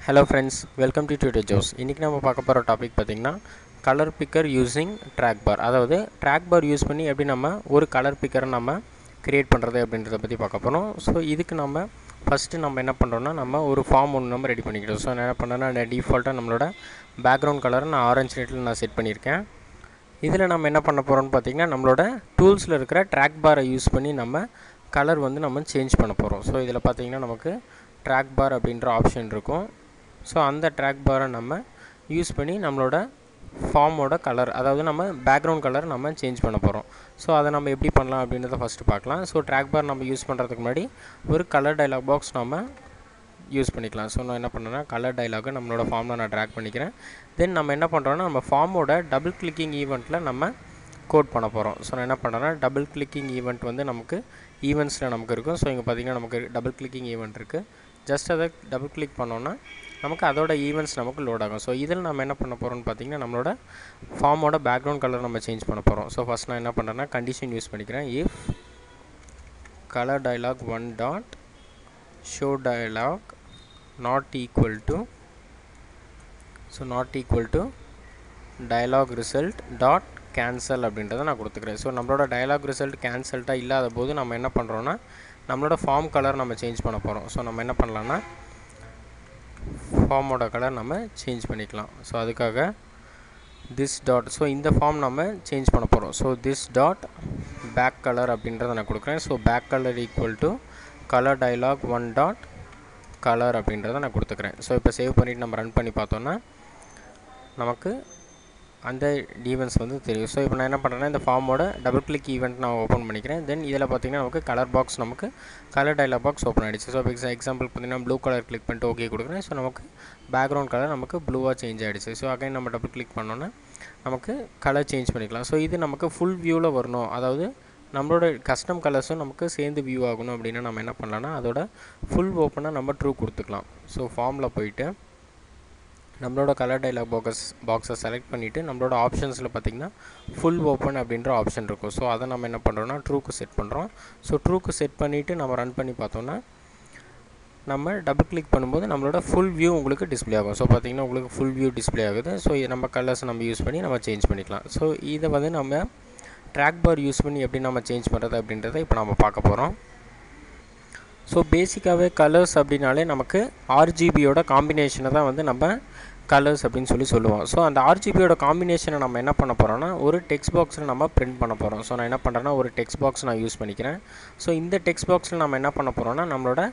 Hello friends, welcome to Tutor Joes. இன்னைக்கு நம்ம பார்க்க போற டாபிக் பாத்தீங்கன்னா கலர் பிக்கர் யூசிங் ட்ராக் பார். அதாவது ட்ராக் பார் யூஸ் பண்ணி எப்படி நம்ம ஒரு கலர் பிக்கரை நம்ம கிரியேட் பண்றது அப்படின்றத பத்தி பார்க்க போறோம். ஸோ இதுக்கு நம்ம ஃபர்ஸ்ட் நம்ம என்ன பண்றோம்னா நம்ம ஒரு ஃபார்ம் ஒன்று நம்ம ரெடி பண்ணிக்கிறோம். ஸோ நான் என்ன பண்றேன்னா டிஃபால்ட்டா நம்மளோட பேக்ரவுண்ட் கலரை நான் ஆரஞ்சு ரேட்ல நான் செட் பண்ணியிருக்கேன். இதில் நம்ம என்ன பண்ண போறோம்னு பார்த்தீங்கன்னா நம்மளோட டூல்ஸில் இருக்கிற ட்ராக் பாரை யூஸ் பண்ணி நம்ம கலர் வந்து நம்ம சேஞ்ச் பண்ண போகிறோம். ஸோ இதில் பார்த்தீங்கன்னா நமக்கு ட்ராக் பார் அப்படின்ற ஆப்ஷன் இருக்கும். ஸோ அந்த ட்ராக் பாரை நம்ம யூஸ் பண்ணி நம்மளோட ஃபார்மோட கலர், அதாவது நம்ம பேக்ரவுண்ட் கலர் நம்ம சேஞ்ச் பண்ண போகிறோம். ஸோ அதை நம்ம எப்படி பண்ணலாம் அப்படின்றத ஃபஸ்ட்டு பார்க்கலாம். ஸோ ட்ராக் பார் நம்ம யூஸ் பண்ணுறதுக்கு முன்னாடி ஒரு கலர் டயலாக் பாக்ஸ் நம்ம யூஸ் பண்ணிக்கலாம். ஸோ நான் என்ன பண்ணுறேன்னா கலர் டயலாகை நம்மளோட ஃபார்மில் நான் ட்ராக் பண்ணிக்கிறேன். தென் நம்ம என்ன பண்ணுறோன்னா நம்ம ஃபார்மோட டபுள் கிளிக்கிங் ஈவெண்ட்டில் நம்ம கோட் பண்ண போகிறோம். ஸோ நான் என்ன பண்ணுறேன்னா டபுள் கிளிக்கிங் ஈவெண்ட் வந்து நமக்கு ஈவெண்ட்ஸில் நமக்கு இருக்கும். ஸோ இங்கே பார்த்திங்கன்னா நமக்கு டபுள் கிளிக்கிங் ஈவெண்ட் இருக்குது. ஜஸ்ட் அதை டபுள் கிளிக் பண்ணோன்னா நமக்கு அதோட ஈவெண்ட்ஸ் நமக்கு லோட் ஆகும். ஸோ இதில் நம்ம என்ன பண்ண போகிறோம்னு பார்த்தீங்கன்னா நம்மளோட ஃபார்மோட பேக்ரவுண்ட் கலர் நம்ம சேஞ்ச் பண்ண போகிறோம். ஸோ ஃபஸ்ட் நான் என்ன பண்ணுறேன்னா கண்டிஷன் யூஸ் பண்ணிக்கிறேன். If colour dialog one dot show dialog not equal to dialog result dot cancel அப்படின்றத நான் கொடுத்துக்கிறேன். ஸோ நம்மளோட டயலாக் ரிசல்ட் கேன்சல்ட்டாக இல்லாத போது நம்ம என்ன பண்ணுறோன்னா நம்மளோட ஃபார்ம் கலர் நம்ம சேஞ்ச் பண்ண போகிறோம். ஸோ நம்ம என்ன பண்ணலான்னா ஃபார்மோட கலர் நம்ம சேஞ்ச் பண்ணிக்கலாம். ஸோ அதுக்காக திஸ் டாட், ஸோ இந்த ஃபார்ம் நம்ம சேஞ்ச் பண்ண போகிறோம். So this dot back colour அப்படின்றத நான் கொடுக்குறேன். So back colour equal to colour dialog one dot colour அப்படின்றத நான் கொடுத்துக்கிறேன். ஸோ இப்போ சேவ் பண்ணிவிட்டு நம்ம ரன் பண்ணி பார்த்தோன்னா நமக்கு அந்த ஈவெண்ட்ஸ் வந்து தெரியும். ஸோ இப்போ நான் என்ன பண்ணுறேன்னா இந்த ஃபார்மோட டபுள் கிளிக் ஈவெண்ட் நான் ஓப்பன் பண்ணிக்கிறேன். தென் இதில் பார்த்திங்கன்னா நமக்கு கலர் பாக்ஸ், நமக்கு கலர் டயலாக் பாக்ஸ் ஓப்பன் ஆகிடுச்சு. ஸோ இப்போ எக்ஸாம்பிள் பார்த்திங்கன்னா ப்ளூ கலர் கிளிக் பண்ணிட்டு ஓகே கொடுக்குறேன். ஸோ நமக்கு பேக்ரவுண்ட் கலர் நமக்கு ப்ளூவாக சேஞ்ச் ஆகிடுச்சு. ஸோ அகைன் நம்ம டபுள் கிளிக் பண்ணோன்னா நமக்கு கலர் சேஞ்ச் பண்ணிக்கலாம். ஸோ இது நமக்கு ஃபுல் வியூவில் வரணும், அதாவது நம்மளோட கஸ்டம் கலர்ஸும் நமக்கு சேர்ந்து வியூ ஆகணும் அப்படின்னா நம்ம என்ன பண்ணலான்னா அதோட ஃபுல் ஓப்பனாக நம்ம ட்ரூ கொடுத்துக்கலாம். ஸோ ஃபார்மில் போயிட்டு நம்மளோட கலர் டயலாக் பாக்ஸை செலக்ட் பண்ணிவிட்டு நம்மளோட ஆப்ஷன்ஸில் பார்த்திங்கன்னா ஃபுல் ஓப்பன் அப்படின்ற ஆப்ஷன் இருக்கும். ஸோ அதை நம்ம என்ன பண்ணுறோன்னா ட்ரூக்கு செட் பண்ணுறோம். ஸோ ட்ரூக்கு செட் பண்ணிவிட்டு நம்ம ரன் பண்ணி பார்த்தோன்னா நம்ம டபுள் கிளிக் பண்ணும்போது நம்மளோட ஃபுல் வியூ உங்களுக்கு டிஸ்பிளே ஆகும். ஸோ பார்த்திங்கன்னா உங்களுக்கு ஃபுல் வியூ டிஸ்பிளே ஆகுது. ஸோ நம்ம கலர்ஸ் நம்ம யூஸ் பண்ணி நம்ம சேஞ்ச் பண்ணிக்கலாம். ஸோ இதை வந்து நம்ம ட்ராக் பார் யூஸ் பண்ணி எப்படி நம்ம சேஞ்ச் பண்ணுறது அப்படின்றத இப்போ நம்ம பார்க்க போகிறோம். ஸோ பேசிக்காகவே கலர்ஸ் அப்படின்னாலே நமக்கு ஆர்ஜிபியோட காம்பினேஷனை தான் வந்து நம்ம கலர்ஸ் அப்படின்னு சொல்லுவோம். ஸோ அந்த ஆர்ஜிபியோட காம்பினேஷனை நம்ம என்ன பண்ண போகிறோம்னா ஒரு டெக்ஸ்ட் பாக்ஸில் நம்ம பிரிண்ட் பண்ண போகிறோம். ஸோ நான் என்ன பண்ணுறேன்னா ஒரு டெக்ஸ்ட் பாக்ஸ் நான் யூஸ் பண்ணிக்கிறேன். ஸோ இந்த டெக்ஸ்ட் பாக்ஸில் நம்ம என்ன பண்ண போகிறோம்னா நம்மளோட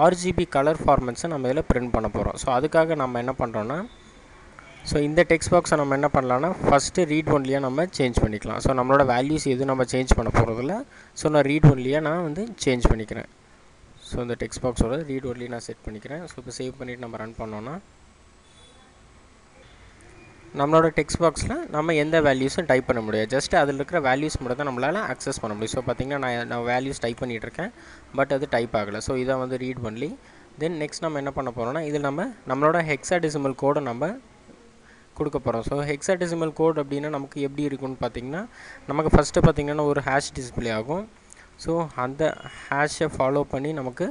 ஆர்ஜிபி கலர் ஃபார்மேட்ஸை நம்ம இதில் பிரிண்ட் பண்ண போகிறோம். ஸோ அதுக்காக நம்ம என்ன பண்ணுறோன்னா ஸோ இந்த டெக்ஸ்ட் பாக்ஸை நம்ம என்ன பண்ணலான்னா ஃபஸ்ட்டு ரீட் ஒன்லியாக நம்ம சேஞ்ச் பண்ணிக்கலாம். ஸோ நம்மளோட வேல்யூஸ் எதுவும் நம்ம சேஞ்ச் பண்ண போகிறதில்ல. ஸோ நான் ரீட் ஒன்லியாக நான் வந்து சேஞ்ச் பண்ணிக்கிறேன். ஸோ இந்த டெக்ஸ்ட் பாக்ஸோட ரீட் ஒன்லி நான் செட் பண்ணிக்கிறேன். ஸோ இப்போ சேவ் பண்ணிவிட்டு நம்ம ரன் பண்ணோன்னா நம்மளோட டெக்ஸ்ட் பாக்ஸில் நம்ம எந்த வேல்யூஸும் டைப் பண்ண முடியாது. ஜஸ்ட் அதில் இருக்கிற வேல்யூஸ் மட்டும் தான் நம்மளால் அக்சஸ் பண்ண முடியும். ஸோ பார்த்திங்கன்னா நான் வேல்யூஸ் டைப் பண்ணிகிட்ருக்கேன், பட் அது டைப் ஆகலை. ஸோ இதை வந்து ரீட் ஒன்லி. தென் நெக்ஸ்ட் நம்ம என்ன பண்ண போகிறோம்னா இதில் நம்மளோட ஹெக்ஸாடெசிமல் கோடை நம்ம கொடுக்க போகிறோம். ஸோ ஹெக்ஸாடெசிமல் கோட் அப்படின்னா நமக்கு எப்படி இருக்குன்னு பார்த்திங்கன்னா நமக்கு ஃபஸ்ட்டு பார்த்திங்கன்னா ஒரு ஹேஷ் டிஸ்பிளே ஆகும். ஸோ அந்த ஹேஷை ஃபாலோ பண்ணி நமக்கு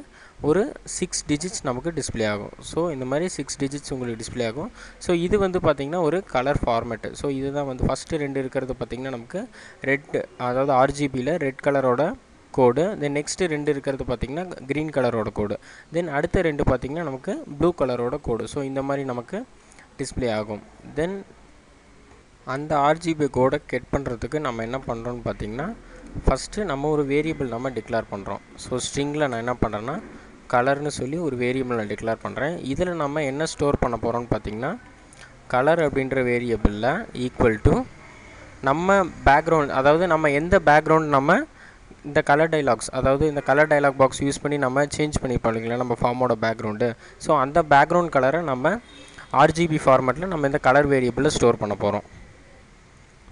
ஒரு 6 டிஜிட்ஸ் நமக்கு டிஸ்பிளே ஆகும். ஸோ இந்த மாதிரி 6 டிஜிட்ஸ் உங்களுக்கு டிஸ்பிளே ஆகும். ஸோ இது வந்து பார்த்திங்கன்னா ஒரு கலர் ஃபார்மேட்டு. ஸோ இதுதான் வந்து ஃபஸ்ட்டு 2 இருக்கிறது பார்த்திங்கன்னா நமக்கு ரெட், அதாவது ஆர்ஜிபியில் ரெட் கலரோட கோடு. தென் நெக்ஸ்ட்டு 2 இருக்கிறது பார்த்திங்கன்னா க்ரீன் கலரோட கோடு. தென் அடுத்த 2 பார்த்திங்கன்னா நமக்கு ப்ளூ கலரோட கோடு. ஸோ இந்த மாதிரி நமக்கு டிஸ்பிளே ஆகும். தென் அந்த ஆர்ஜிபி கோடை கெட் பண்ணுறதுக்கு நம்ம என்ன பண்ணுறோன்னு பார்த்திங்கன்னா ஃபஸ்ட்டு நம்ம ஒரு வேரியபிள் நம்ம டிக்ளேர் பண்ணுறோம். ஸோ ஸ்ட்ரிங்கில் நான் என்ன பண்ணுறேன்னா கலர்னு சொல்லி ஒரு வேரியபிள் நான் டிக்ளேர் பண்ணுறேன். இதில் நம்ம என்ன ஸ்டோர் பண்ண போகிறோம்னு பார்த்திங்கன்னா கலர் அப்படின்ற வேரியபிளில் ஈக்குவல் டு நம்ம பேக்ரவுண்ட், அதாவது நம்ம எந்த பேக்ரவுண்ட் நம்ம இந்த கலர் டைலாக்ஸ், அதாவது இந்த கலர் டைலாக் பாக்ஸ் யூஸ் பண்ணி நம்ம சேஞ்ச் பண்ணி பண்ணிக்கலாம் நம்ம ஃபார்மோட பேக்ரவுண்டு. ஸோ அந்த பேக்ரவுண்ட் கலரை நம்ம ஆர்ஜிபி ஃபார்மேட்டில் நம்ம இந்த கலர் வேரியபிளில் ஸ்டோர் பண்ண போகிறோம்.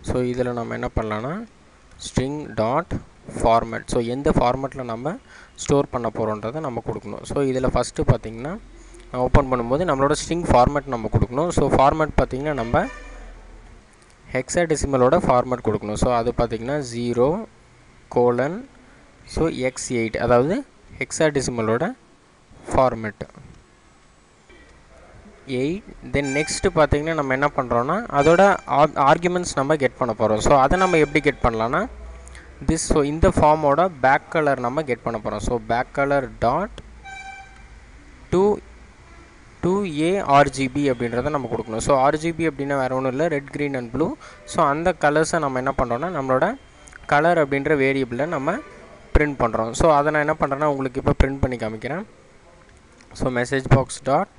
ஸோ இதில் நம்ம என்ன பண்ணலான்னா ஸ்ட்ரிங் டாட் ஃபார்மேட், ஸோ எந்த ஃபார்மேட்டில் நம்ம ஸ்டோர் பண்ண போகிறோன்றதை நம்ம கொடுக்கணும். ஸோ இதில் ஃபஸ்ட்டு பார்த்திங்கன்னா ஓப்பன் பண்ணும்போது நம்மளோட ஸ்ட்ரிங் ஃபார்மேட் நம்ம கொடுக்கணும். ஸோ ஃபார்மேட் பார்த்திங்கன்னா நம்ம ஹெக்ஸாடெசிமலோட ஃபார்மேட் கொடுக்கணும். ஸோ அது பார்த்திங்கன்னா 0:, ஸோ x8, அதாவது ஹெக்ஸாடெசிமலோட ஃபார்மேட்டு. 8 தென் நெக்ஸ்ட்டு பார்த்தீங்கன்னா நம்ம என்ன பண்ணுறோன்னா அதோட ஆர்குமெண்ட்ஸ் நம்ம கெட் பண்ண போகிறோம். ஸோ அதை நம்ம எப்படி கெட் பண்ணலான்னா ஸோ இந்த ஃபார்மோட பேக் கலர் நம்ம கெட் பண்ண போகிறோம். So back colour dot 2a RGB அப்படின்றத நம்ம கொடுக்கணும். ஸோ RGB அப்படின்னா வேறு ஒன்றும் இல்லை, red green and blue. So அந்த கலர்ஸை நம்ம என்ன பண்ணுறோன்னா நம்மளோட கலர் அப்படின்ற வேரியபிளில் நம்ம பிரிண்ட் பண்ணுறோம். ஸோ அதை நான் என்ன பண்ணுறேன்னா உங்களுக்கு இப்போ பிரிண்ட் பண்ணி காமிக்கிறேன். ஸோ மெசேஜ் பாக்ஸ் டாட்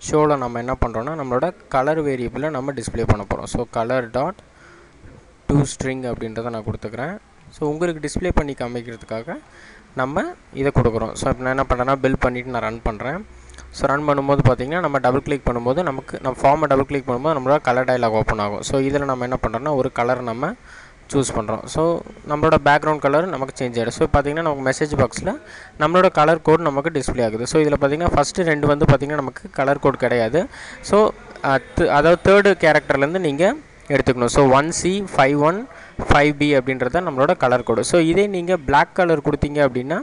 ஷோவில் நம்ம என்ன பண்ணுறோன்னா நம்மளோட கலர் வேரியபிளில் நம்ம டிஸ்பிளே பண்ண போகிறோம். ஸோ கலர் டாட் toString அப்படின்றத நான் கொடுத்துக்கிறேன். ஸோ உங்களுக்கு டிஸ்பிளே பண்ணி காமிக்கிறதுக்காக நம்ம இதை கொடுக்குறோம். ஸோ இப்போ நான் என்ன பண்ணுறேன்னா பில்ட் பண்ணிவிட்டு நான் ரன் பண்ணுறேன். ஸோ ரன் பண்ணும்போது பார்த்திங்கன்னா நம்ம டபுள் கிளிக் பண்ணும்போது நம்ம ஃபார்மை டபுள் கிளிக் பண்ணும்போது நம்மளோட கலர் டயலாக் ஓப்பன் ஆகும். ஸோ இதில் நம்ம என்ன பண்ணுறோன்னா ஒரு கலர் நம்ம சூஸ் பண்ணுறோம். ஸோ நம்மளோட பேக்ரவுண்ட் கலர் நமக்கு சேஞ்ச் ஆகிடும். ஸோ பார்த்திங்கன்னா நமக்கு மெசேஜ் பாக்ஸில் நம்மளோட கலர் கோட் நமக்கு டிஸ்பிளே ஆகுது. ஸோ இதில் பார்த்திங்கன்னா ஃபஸ்ட்டு 2 வந்து பார்த்திங்கன்னா நமக்கு கலர் கோட் கிடையாது. ஸோ அதாவது தேர்டு கேரக்டர்லேருந்து நீங்கள் எடுத்துக்கணும். ஸோ 1C 51 5B அப்படின்றத நம்மளோட கலர் கோடு. ஸோ இதே நீங்கள் பிளாக் கலர் கொடுத்தீங்க அப்படின்னா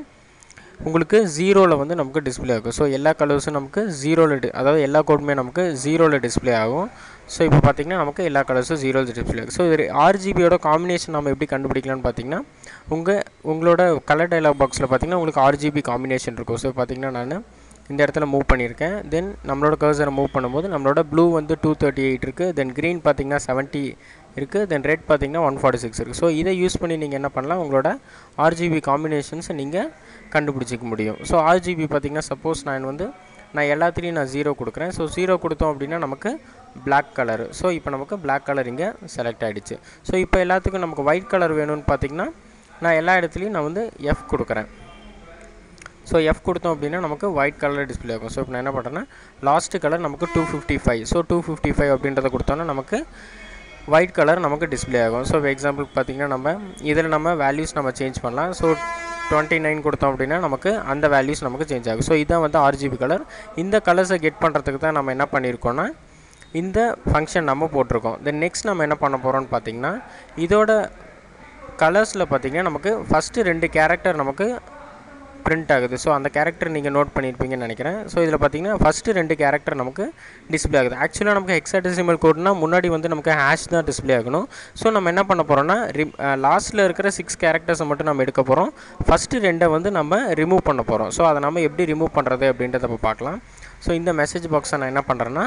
உங்களுக்கு 0ல் வந்து நமக்கு டிஸ்பிளே ஆகும். ஸோ எல்லா கலர்ஸும் நமக்கு 0ல் அதாவது எல்லா கோடுமே நமக்கு 0ல் டிஸ்பிளே ஆகும். ஸோ இப்போ பார்த்திங்கன்னா நமக்கு எல்லா கலர்ஸும் 0ல் டிஸ்பிளே ஆகும். ஸோ இது RGBயோட காம்பினேஷன் நம்ம எப்படி கண்டுபிடிக்கலாம்னு பார்த்திங்கன்னா உங்களோட கலர் டயலாக் பாக்ஸில் பார்த்திங்கன்னா உங்களுக்கு RGB காம்பினேஷன் இருக்கும். ஸோ பார்த்திங்கன்னா நான் இந்த இடத்துல மூவ் பண்ணியிருக்கேன். தென் நம்மளோட கர்சரை மூவ் பண்ணும்போது நம்மளோட ப்ளூ வந்து 238 இருக்குது. தென் க்ரீன் பார்த்திங்கன்னா 70 இருக்குது. தென் ரெட் பார்த்திங்கன்னா 146 இருக்குது. ஸோ இதை யூஸ் பண்ணி நீங்கள் என்ன பண்ணலாம், உங்களோட RGB காம்பினேஷன்ஸை நீங்கள் கண்டுபிடிச்சிக்க முடியும். ஸோ RGB பார்த்திங்கன்னா சப்போஸ் நான் எல்லாத்துலேயும் நான் 0 கொடுக்குறேன். ஸோ 0 கொடுத்தோம் அப்படின்னா நமக்கு பிளாக் கலரு. ஸோ இப்போ நமக்கு பிளாக் கலர் இங்கே செலக்ட் ஆகிடுச்சு. ஸோ இப்போ எல்லாத்துக்கும் நமக்கு ஒயிட் கலர் வேணும்னு பார்த்திங்கன்னா நான் எல்லா இடத்துலையும் நான் வந்து F கொடுக்குறேன். ஸோ F கொடுத்தோம் அப்படின்னா நமக்கு ஒயிட் கலர் டிஸ்பிளே ஆகும். ஸோ இப்போ நான் என்ன பண்ணுறேன்னா லாஸ்ட்டு கலர் நமக்கு 255. ஸோ 255 அப்படின்றத கொடுத்தோன்னா நமக்கு ஒயிட் கலர் நமக்கு டிஸ்பிளே ஆகும். ஸோ எக்ஸாம்பிள் பார்த்திங்கன்னா நம்ம இதில் நம்ம வேல்யூஸ் நம்ம சேஞ்ச் பண்ணலாம். ஸோ 29 கொடுத்தோம் அப்படின்னா நமக்கு அந்த வேல்யூஸ் நமக்கு சேஞ்ச் ஆகும். ஸோ இதான் வந்து RGB கலர். இந்த கலர்ஸை கெட் பண்ணுறதுக்கு தான் நம்ம என்ன பண்ணியிருக்கோன்னா இந்த ஃபங்க்ஷன் நம்ம போட்டிருக்கோம். தென் நெக்ஸ்ட் நம்ம என்ன பண்ண போகிறோம்னு பார்த்திங்கன்னா இதோட கலர்ஸில் பார்த்திங்கன்னா நமக்கு ஃபஸ்ட்டு 2 கேரக்டர் நமக்கு பிரிண்ட் ஆகுது. ஸோ அந்த கேரக்டர் நீங்கள் நோட் பண்ணியிருப்பீங்கன்னு நினைக்கிறேன். ஸோ இதில் பார்த்திங்கன்னா ஃபஸ்ட்டு 2 கேரக்டர் நமக்கு டிஸ்பிளே ஆகுது. ஆக்சுவலாக நமக்கு ஹெக்ஸாடெசிமல் கோட்னா முன்னாடி வந்து நமக்கு ஹேஷ் தான் டிஸ்பிளே ஆகணும். ஸோ நம்ம என்ன பண்ண போகிறோம்னா லாஸ்ட்டில் இருக்கிற 6 கேரக்டர்ஸை மட்டும் நம்ம எடுக்க போகிறோம். ஃபஸ்ட்டு 2 வந்து நம்ம ரிமூவ் பண்ண போகிறோம். ஸோ அதை நம்ம எப்படி ரிமூவ் பண்ணுறது அப்படின்றத நம்ம பார்க்கலாம். ஸோ இந்த மெசேஜ் பாக்ஸை நான் என்ன பண்ணுறேன்னா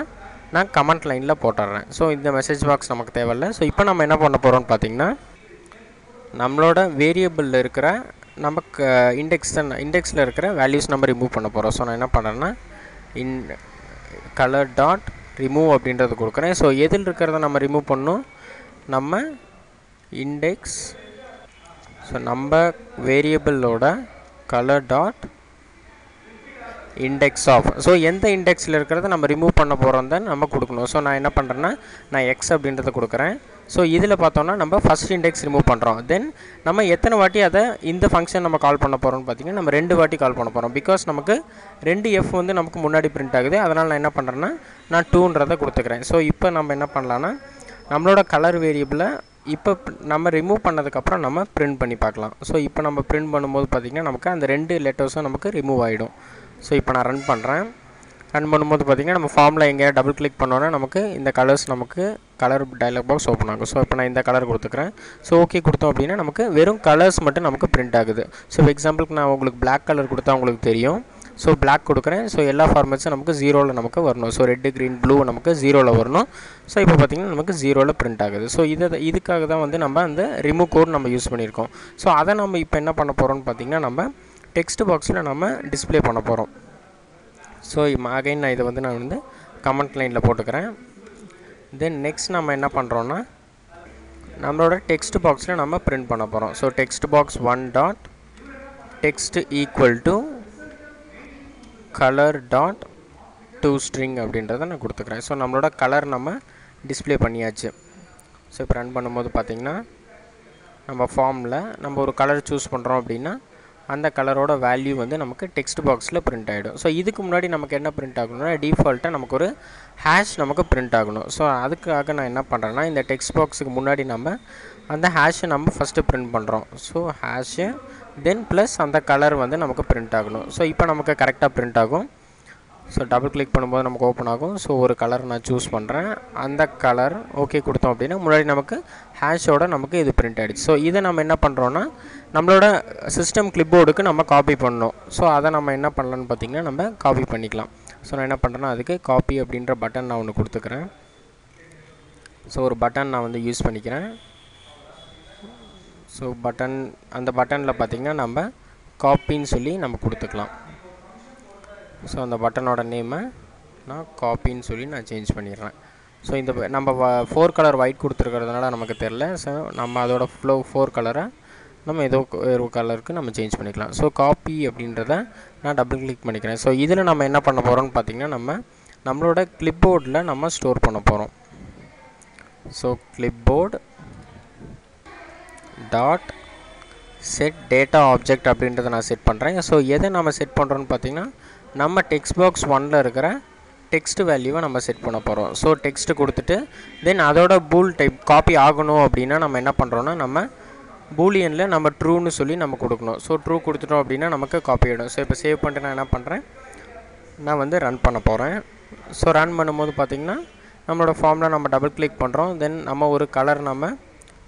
நான் கமெண்ட் லைனில் போட்டுடுறேன். ஸோ இந்த மெசேஜ் பாக்ஸ் நமக்கு தேவையில்லை. ஸோ இப்போ நம்ம என்ன பண்ண போகிறோம்னு பார்த்திங்கன்னா நம்மளோட வேரியபிளில் இருக்கிற நமக்கு இண்டெக்ஸில் இருக்கிற வேல்யூஸ் நம்ம ரிமூவ் பண்ண போகிறோம். ஸோ நான் என்ன பண்ணுறேன்னா கலர் டாட் ரிமூவ் அப்படின்றது கொடுக்குறேன். ஸோ எதில் இருக்கிறத நம்ம ரிமூவ் பண்ணணும், நம்ம இண்டெக்ஸ். ஸோ நம்ம வேரியபிளோட colour dot index of. So எந்த இண்டெக்ஸில் இருக்கிறத நம்ம ரிமூவ் பண்ண போகிறோம் தான் நம்ம கொடுக்கணும். ஸோ நான் என்ன பண்ணுறேன்னா நான் X அப்படின்றத கொடுக்குறேன். ஸோ இதில் பார்த்தோன்னா நம்ம ஃபஸ்ட் இண்டெக்ஸ் ரிமூவ் பண்ணுறோம். தென் நம்ம எத்தனை வாட்டி அதை இந்த ஃபங்க்ஷன் நம்ம கால் பண்ண போகிறோம்னு பார்த்திங்கன்னா நம்ம 2 வாட்டி கால் பண்ண போகிறோம். பிகாஸ் நமக்கு 2 F வந்து நமக்கு முன்னாடி பிரிண்ட் ஆகுது. அதனால் நான் என்ன பண்ணுறேன்னா நான் 2ன்றதை கொடுத்துக்கிறேன். ஸோ இப்போ நம்ம என்ன பண்ணலான்னா நம்மளோட கலர் வேரியபிளை இப்போ நம்ம ரிமூவ் பண்ணதுக்கப்புறம் நம்ம பிரிண்ட் பண்ணி பார்க்கலாம். ஸோ இப்போ நம்ம பிரிண்ட் பண்ணும்போது பார்த்திங்கன்னா நமக்கு அந்த 2 லெட்டர்ஸும் நமக்கு ரிமூவ் ஆகிடும். ஸோ இப்போ நான் ரன் பண்ணுறேன். ரன் பண்ணும்போது பார்த்திங்கன்னா நம்ம ஃபார்மில் எங்கேயா டபுள் கிளிக் பண்ணோன்னா நமக்கு இந்த கலர்ஸ் நமக்கு கலர் டயலாக் பாக்ஸ் ஓப்பன் ஆகும். ஸோ இப்போ நான் இந்த கலர் கொடுத்துக்கிறேன். ஸோ ஓகே கொடுத்தோம் அப்படின்னா நமக்கு வெறும் கலர்ஸ் மட்டும் நமக்கு பிரிண்ட் ஆகுது. ஸோ எக்ஸாம்பிளுக்கு நான் உங்களுக்கு பிளாக் கலர் கொடுத்தா உங்களுக்கு தெரியும். ஸோ பிளாக் கொடுக்குறேன். ஸோ எல்லா ஃபார்மேட்ஸும் நமக்கு 0ல் நமக்கு வரணும். ஸோ ரெட்டு க்ரீன் ப்ளூ நமக்கு 0ல் வரணும். ஸோ இப்போ பார்த்திங்கன்னா நமக்கு 0ல் பிரிண்ட் ஆகுது. ஸோ இதுக்காக தான் வந்து நம்ம அந்த ரிமூவ் கோட் நம்ம யூஸ் பண்ணியிருக்கோம். ஸோ அதை நம்ம இப்போ என்ன பண்ண போகிறோம்னு பார்த்திங்கன்னா நம்ம டெக்ஸ்ட் பாக்ஸில் நம்ம டிஸ்பிளே பண்ண போகிறோம். ஸோ அகைன் நான் இதை வந்து நான் வந்து கமெண்ட் லைனில் போட்டுக்கிறேன். தென் நெக்ஸ்ட் நம்ம என்ன பண்ணுறோன்னா நம்மளோட டெக்ஸ்ட் பாக்ஸில் நம்ம பிரிண்ட் பண்ண போகிறோம். So text box 1 dot text equal to colour dot toString அப்படின்றத நான் கொடுத்துக்கிறேன். ஸோ நம்மளோட கலர் நம்ம டிஸ்பிளே பண்ணியாச்சு. ஸோ இப்போ ரன் பண்ணும்போது பார்த்திங்கன்னா நம்ம ஃபார்மில் நம்ம ஒரு கலர் சூஸ் பண்ணுறோம் அப்படின்னா அந்த கலரோட வேல்யூ வந்து நமக்கு டெக்ஸ்ட் பாக்ஸில் பிரிண்ட் ஆகிடும். ஸோ இதுக்கு முன்னாடி நமக்கு என்ன பிரிண்ட் ஆகணும்னா டிஃபால்ட்டாக நமக்கு ஒரு ஹேஷ் நமக்கு பிரிண்ட் ஆகணும். ஸோ அதுக்காக நான் என்ன பண்ணுறேன்னா இந்த டெக்ஸ்ட் பாக்ஸுக்கு முன்னாடி நம்ம அந்த ஹேஷை நம்ம ஃபஸ்ட்டு பிரிண்ட் பண்ணுறோம். ஸோ ஹேஷு தென் ப்ளஸ் அந்த கலர் வந்து நமக்கு பிரிண்ட் ஆகணும். ஸோ இப்போ நமக்கு கரெக்டாக பிரிண்ட் ஆகும். ஸோ டபுள் கிளிக் பண்ணும்போது நமக்கு ஓப்பன் ஆகும். ஸோ ஒரு கலர் நான் சூஸ் பண்ணுறேன். அந்த கலர் ஓகே கொடுத்தோம் அப்படின்னா முன்னாடி நமக்கு ஹேஷோட நமக்கு இது பிரிண்ட் ஆகிடுச்சு. ஸோ இதை நம்ம என்ன பண்ணுறோன்னா நம்மளோட சிஸ்டம் கிளிப்போர்டுக்கு நம்ம காப்பி பண்ணணும். ஸோ அதை நம்ம என்ன பண்ணலான்னு பார்த்திங்கன்னா நம்ம காப்பி பண்ணிக்கலாம். ஸோ நான் என்ன பண்ணுறேன்னா அதுக்கு காப்பி அப்படின்ற பட்டன் நான் ஒன்று கொடுத்துக்கிறேன். ஸோ ஒரு பட்டன் நான் வந்து யூஸ் பண்ணிக்கிறேன். ஸோ பட்டன் அந்த பட்டனில் பார்த்திங்கன்னா நம்ம காப்பின்னு சொல்லி நம்ம கொடுத்துக்கலாம். ஸோ அந்த பட்டனோட நேமை நான் காப்பின்னு சொல்லி நான் சேஞ்ச் பண்ணிடுறேன். ஸோ இந்த நம்ம 4 கலர் ஒயிட் கொடுத்துருக்கிறதுனால நமக்கு தெரில. ஸோ நம்ம அதோட 4 கலரை நம்ம ஏதோ ஒரு கலருக்கு நம்ம சேஞ்ச் பண்ணிக்கலாம். ஸோ காப்பி அப்படின்றத நான் டபுள் கிளிக் பண்ணிக்கிறேன். ஸோ இதில் நம்ம என்ன பண்ண போகிறோம்னு பார்த்திங்கன்னா நம்மளோட கிளிப்போர்டில் நம்ம ஸ்டோர் பண்ண போகிறோம். So clipboard dot set data object அப்படின்றத நான் செட் பண்ணுறேன். ஸோ எதை நம்ம செட் பண்ணுறோன்னு பார்த்திங்கன்னா நம்ம டெக்ஸ்ட் பாக்ஸ் 1ல் இருக்கிற டெக்ஸ்ட் வேல்யூவை நம்ம செட் பண்ண போகிறோம். ஸோ டெக்ஸ்ட்டு கொடுத்துட்டு தென் அதோட பூல் டைப் காப்பி ஆகணும் அப்படின்னா நம்ம என்ன பண்ணுறோன்னா நம்ம பூலியனில் நம்ம ட்ரூன்னு சொல்லி நம்ம கொடுக்கணும். ஸோ ட்ரூ கொடுத்துட்டோம் அப்படின்னா நமக்கு காப்பி ஆகிடும். ஸோ இப்போ சேவ் பண்ணிட்டு நான் என்ன பண்ணுறேன், நான் வந்து ரன் பண்ண போகிறேன். ஸோ ரன் பண்ணும்போது பார்த்திங்கன்னா நம்மளோட ஃபார்மில் நம்ம டபுள் கிளிக் பண்ணுறோம். தென் நம்ம ஒரு கலர் நம்ம